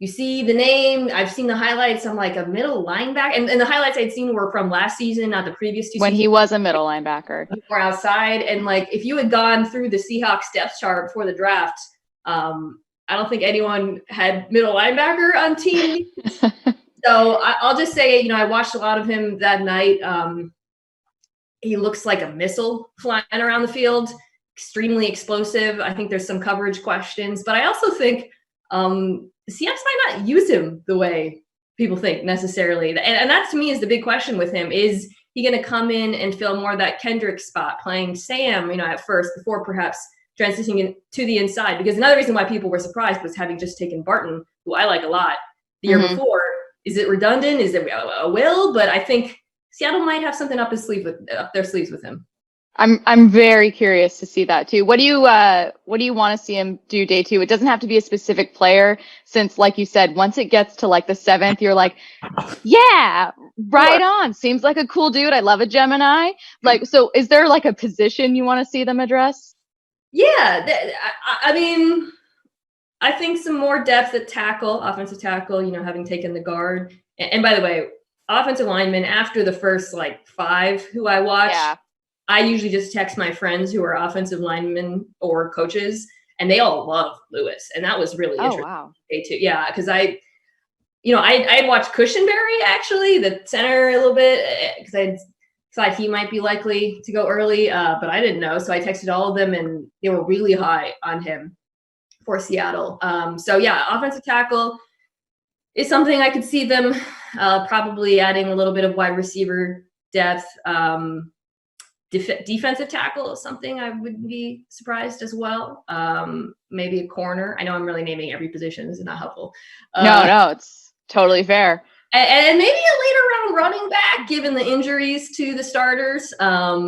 you see the name, I've seen the highlights. I'm like, a middle linebacker, and the highlights I'd seen were from last season, not the previous 2 seasons. When he was a middle linebacker, or outside. And like, if you had gone through the Seahawks depth chart before the draft, I don't think anyone had middle linebacker on team. So I'll just say, I watched a lot of him that night. He looks like a missile flying around the field, extremely explosive. I think there's some coverage questions, but I also think the Seahawks might not use him the way people think necessarily. And that to me is the big question with him. Is he going to come in and fill more of that Kendrick spot, playing Sam, at first, before perhaps transitioning to the inside? Because another reason why people were surprised was having just taken Barton, who I like a lot, the year before. Is it redundant? Is it a will? But I think Seattle might have something up their sleeves with him. I'm very curious to see that too. What do you want to see him do day 2? It doesn't have to be a specific player, since like you said, once it gets to like the 7th, you're like, yeah, right on. Seems like a cool dude. I love a Gemini. Like, so is there like a position you want to see them address? Yeah, I mean, I think some more depth at tackle, offensive tackle, having taken the guard. And by the way, offensive linemen, after the first 5 who I watched, I usually just text my friends who are offensive linemen or coaches, and they all love Lewis. And that was really interesting. Wow. Day 2. Yeah, because I watched Cushenberry, actually, the center, a little bit, because thought he might be likely to go early, but I didn't know. So I texted all of them, and they were really high on him for Seattle. So yeah, offensive tackle is something I could see them probably adding a little bit of wide receiver depth. Defensive tackle is something I would be surprised as well. Maybe a corner. I know I'm really naming every position. This is not helpful. No, it's totally fair. And maybe a later round running back, given the injuries to the starters. I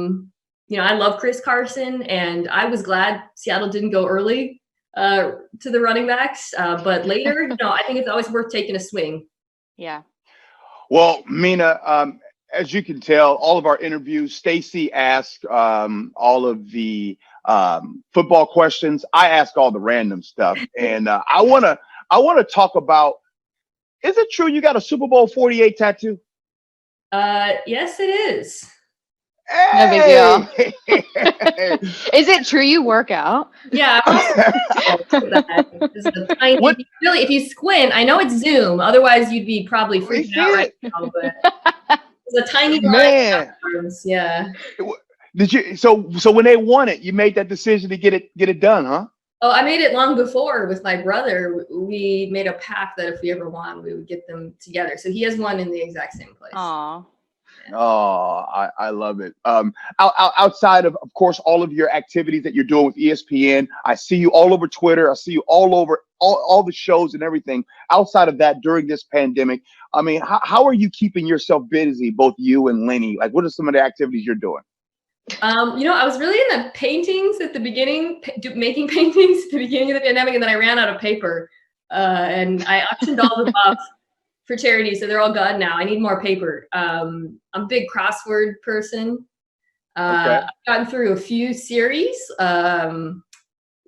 love Chris Carson, and I was glad Seattle didn't go early to the running backs. But later, I think it's always worth taking a swing. Yeah. Well, Mina, as you can tell, all of our interviews, Stacy asked all of the football questions. I ask all the random stuff, and I want to talk about. Is it true you got a Super Bowl 48 tattoo? Yes, it is. No big deal. Is it true you work out? Yeah. This is a tiny, if you squint, I know it's Zoom. Otherwise, you'd be probably freaking out right now. But it's a tiny man. Yeah. Did you? So when they won it, you made that decision to get it done, huh? Oh, I made it long before with my brother. We made a pact that if we ever won, we would get them together. So he has one in the exact same place. Aww. Oh, I love it. Outside of course, all of your activities that you're doing with ESPN, I see you all over Twitter. I see you all over all the shows and everything. Outside of that, during this pandemic, I mean, how are you keeping yourself busy, both you and Lenny? Like, what are some of the activities you're doing? I was really in the paintings at the beginning, making paintings at the beginning of the pandemic, and then I ran out of paper, and I auctioned all them off for charity, so they're all gone now. I need more paper. I'm a big crossword person. I've gotten through a few series.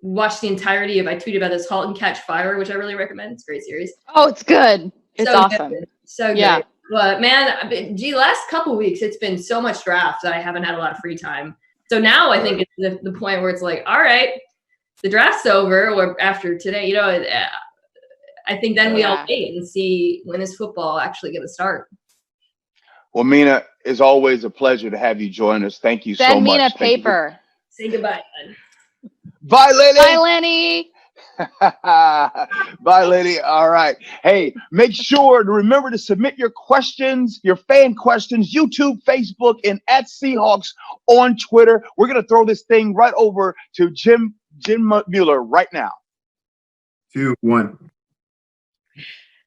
Watched the entirety of, I tweeted about this Halt and Catch Fire, which I really recommend. It's a great series. Oh, it's good. It's so awesome. Good. So good. Yeah. But man, last couple weeks, it's been so much draft that I haven't had a lot of free time. So now I think it's the point where it's like, all right, the draft's over, or after today, I think then we all wait and see when is football actually going to start. Well, Mina, it's always a pleasure to have you join us. Thank you so much. Send Mina paper. Say goodbye, then. Bye, Lenny. Bye, Lenny. Bye, Lenny. All right. Hey, make sure to remember to submit your questions, your fan questions, YouTube, Facebook, and at Seahawks on Twitter. We're going to throw this thing right over to Jim Mueller right now. 2, 1.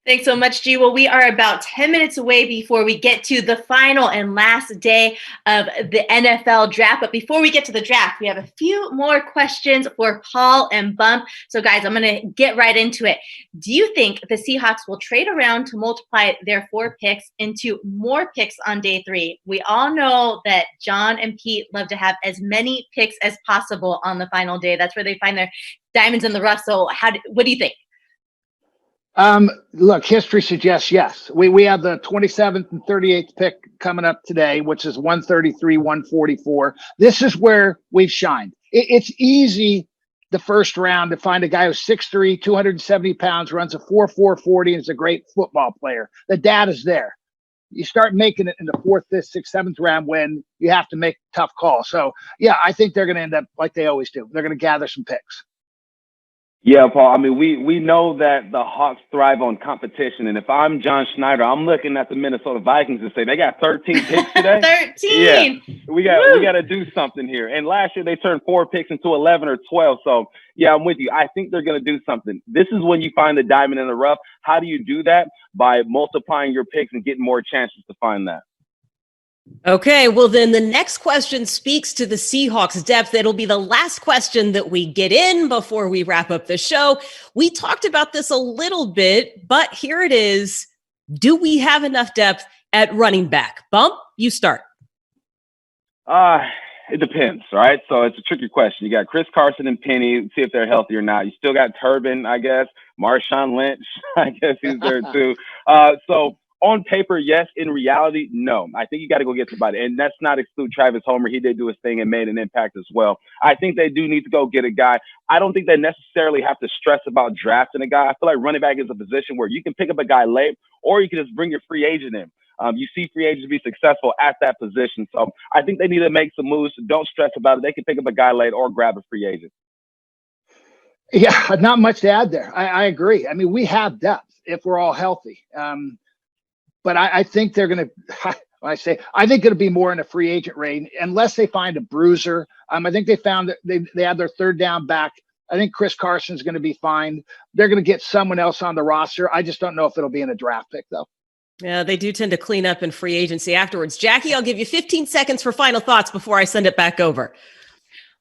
Thanks so much, G. Well, we are about 10 minutes away before we get to the final and last day of the NFL draft. But before we get to the draft, we have a few more questions for Paul and Bump. So, guys, I'm going to get right into it. Do you think the Seahawks will trade around to multiply their 4 picks into more picks on day 3? We all know that John and Pete love to have as many picks as possible on the final day. That's where they find their diamonds in the rough. So, what do you think? Look, history suggests yes. We have the 27th and 38th pick coming up today, which is 133, 144. This is where we've shined. It's easy the first round to find a guy who's 6'3", 270 pounds, runs a 4.4 40, and is a great football player. The data's there. You start making it in the 4th, 5th, 6th, 7th round when you have to make tough calls. So, yeah, I think they're going to end up like they always do. They're going to gather some picks. Yeah, Paul. I mean, we know that the Hawks thrive on competition, and if I'm John Schneider, I'm looking at the Minnesota Vikings and say they got 13 picks today. 13. Yeah, we got to do something here. And last year they turned 4 picks into 11 or 12. So yeah, I'm with you. I think they're going to do something. This is when you find the diamond in the rough. How do you do that? By multiplying your picks and getting more chances to find that. Okay, well, then the next question speaks to the Seahawks depth. It'll be the last question that we get in before we wrap up the show. We talked about this a little bit, but here it is. Do we have enough depth at running back? Bump, you start. It depends, right? So it's a tricky question. You got Chris Carson and Penny, see if they're healthy or not. You still got Turbin, I guess. Marshawn Lynch, I guess he's there too. So on paper, yes. In reality, no. I think you got to go get somebody. And that's not exclude Travis Homer. He did do his thing and made an impact as well. I think they do need to go get a guy. I don't think they necessarily have to stress about drafting a guy. I feel like running back is a position where you can pick up a guy late or you can just bring your free agent in. You see free agents be successful at that position. So I think they need to make some moves. Don't stress about it. They can pick up a guy late or grab a free agent. Yeah, not much to add there. I agree. I mean, we have depth if we're all healthy. But I think they're going to, I think it'll be more in a free agent range unless they find a bruiser. I think they found that they had their third down back. I think Chris Carson's going to be fine. They're going to get someone else on the roster. I just don't know if it'll be in a draft pick, though. Yeah, they do tend to clean up in free agency afterwards. Jackie, I'll give you 15 seconds for final thoughts before I send it back over.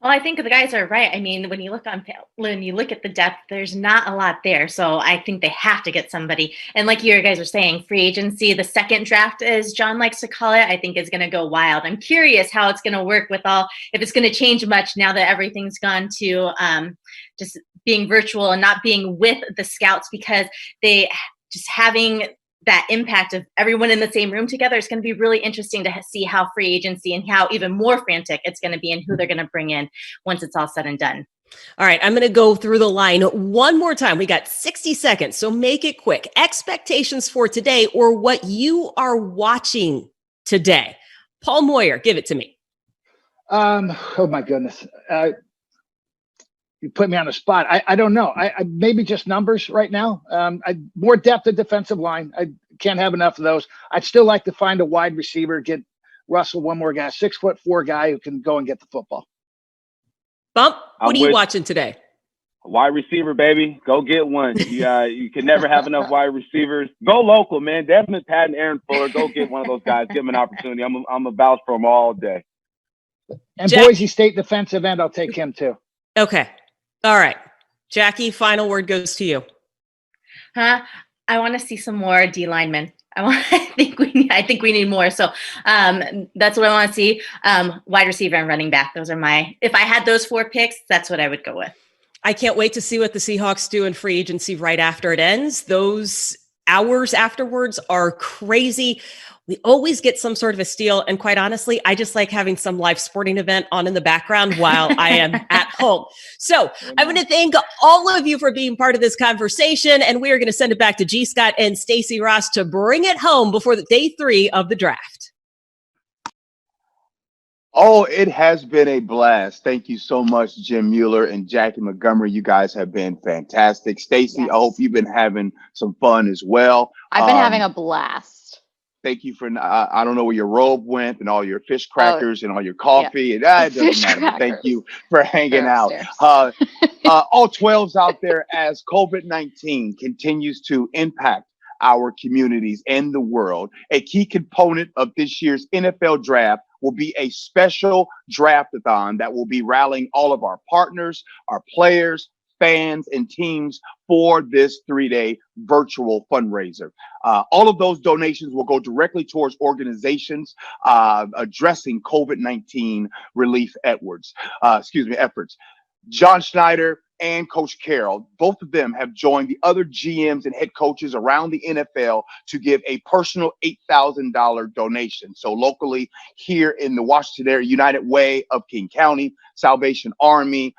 Well, I think the guys are right. I mean, when you look at the depth, there's not a lot there. So I think they have to get somebody. And like you guys are saying, free agency, the second draft, as John likes to call it, I think is going to go wild. I'm curious how it's going to work if it's going to change much now that everything's gone to just being virtual and not being with the scouts, because they just having that impact of everyone in the same room together is going to be really interesting to see how free agency and how even more frantic it's going to be and who they're going to bring in once it's all said and done. All right, I'm going to go through the line one more time. We got 60 seconds, so make it quick. Expectations for today or what you are watching today. Paul Moyer, give it to me. Oh my goodness. You put me on the spot. I don't know. I maybe just numbers right now. More depth at defensive line. I can't have enough of those. I'd still like to find a wide receiver, get Russell one more guy, 6'4" guy who can go and get the football. Bump, what are you watching today? Wide receiver, baby. Go get one. You can never have enough wide receivers. Go local, man. Desmond Patton, Aaron Fuller. Go get one of those guys. Give them an opportunity. I'm a vouch for them all day. And Boise State defensive end, I'll take him too. Okay. All right. Jackie, final word goes to you. I want to see some more D linemen. I think we need more. So that's what I want to see. Wide receiver and running back. Those are if I had those 4 picks, that's what I would go with. I can't wait to see what the Seahawks do in free agency right after it ends. Those hours afterwards are crazy. We always get some sort of a steal. And quite honestly, I just like having some live sporting event on in the background while I am at home. So I'm going to thank all of you for being part of this conversation. And we are going to send it back to G. Scott and Stacy Rost to bring it home before the day 3 of the draft. Oh, it has been a blast. Thank you so much, Jim Mueller and Jackie Montgomery. You guys have been fantastic. Stacy, yes. I hope you've been having some fun as well. I've been having a blast. Thank you for, I don't know where your robe went and all your fish crackers and all your coffee. And that doesn't matter. Crackers. Thank you for hanging out. All 12s out there as COVID-19 continues to impact our communities and the world. A key component of this year's NFL draft will be a special draft-a-thon that will be rallying all of our partners, our players, fans, and teams for this 3-day virtual fundraiser. All of those donations will go directly towards organizations addressing COVID-19 relief efforts. John Schneider and Coach KIRO, both of them have joined the other GMs and head coaches around the NFL to give a personal $8,000 donation. So locally here in the Washington area, United Way of King County, Salvation Army,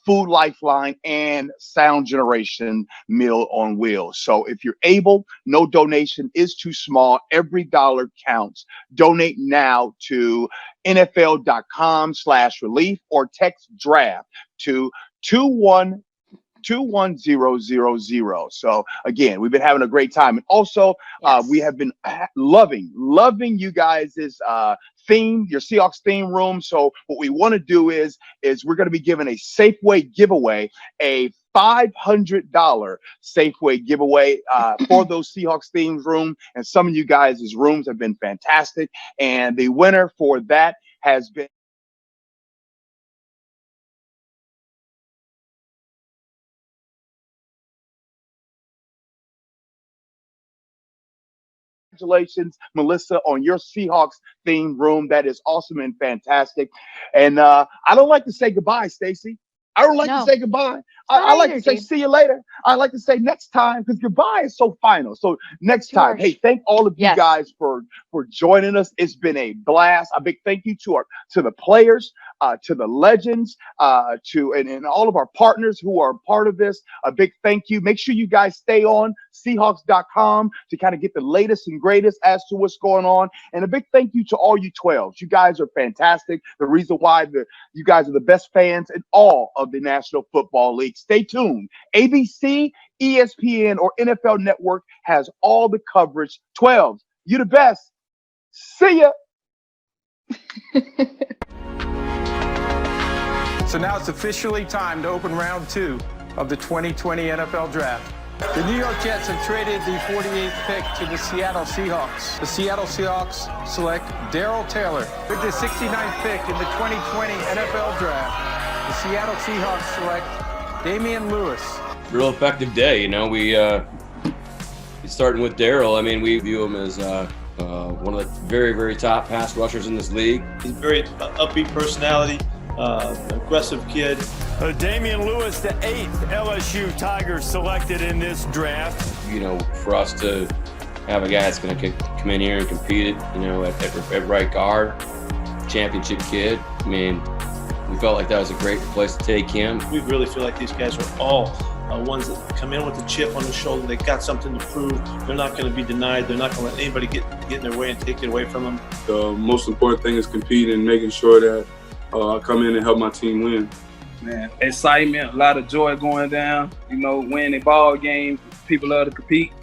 Food Lifeline, and Sound Generation Meal on Wheels. So if you're able, no donation is too small. Every dollar counts. Donate now to NFL.com/relief or text draft to 2121000. So again, we've been having a great time. And also, we have been loving you guys' theme, your Seahawks theme room. So what we want to do is we're going to be giving a Safeway giveaway, a $500 Safeway giveaway for those Seahawks themes room. And some of you guys' rooms have been fantastic. And the winner for that has been congratulations, Melissa, on your Seahawks themed room. That is awesome and fantastic. And I don't like to say goodbye, Stacy. I don't like to say goodbye. I like to say see you later. I like to say next time because goodbye is so final. So next time, hey, thank all of you guys for joining us. It's been a blast. A big thank you to the players to the Legends, and all of our partners who are part of this. A big thank you. Make sure you guys stay on Seahawks.com to kind of get the latest and greatest as to what's going on. And a big thank you to all you 12s. You guys are fantastic. The reason why you guys are the best fans in all of the National Football League. Stay tuned. ABC, ESPN, or NFL Network has all the coverage. 12s, you the best. See ya. So now it's officially time to open round 2 of the 2020 NFL Draft. The New York Jets have traded the 48th pick to the Seattle Seahawks. The Seattle Seahawks select Darrell Taylor. With the 69th pick in the 2020 NFL Draft, the Seattle Seahawks select Damian Lewis. Real effective day, you know. We starting with Darrell. I mean, we view him as one of the very, very top pass rushers in this league. He's very upbeat personality, aggressive kid. Damian Lewis, the 8th LSU Tigers selected in this draft. You know, for us to have a guy that's going to come in here and compete, you know, at right guard, championship kid. I mean, we felt like that was a great place to take him. We really feel like these guys are all ones that come in with a chip on the shoulder. They got something to prove. They're not going to be denied. They're not going to let anybody get in their way and take it away from them. The most important thing is competing and making sure that I come in and help my team win. Man, excitement, a lot of joy going down. You know, winning ball games, people love to compete.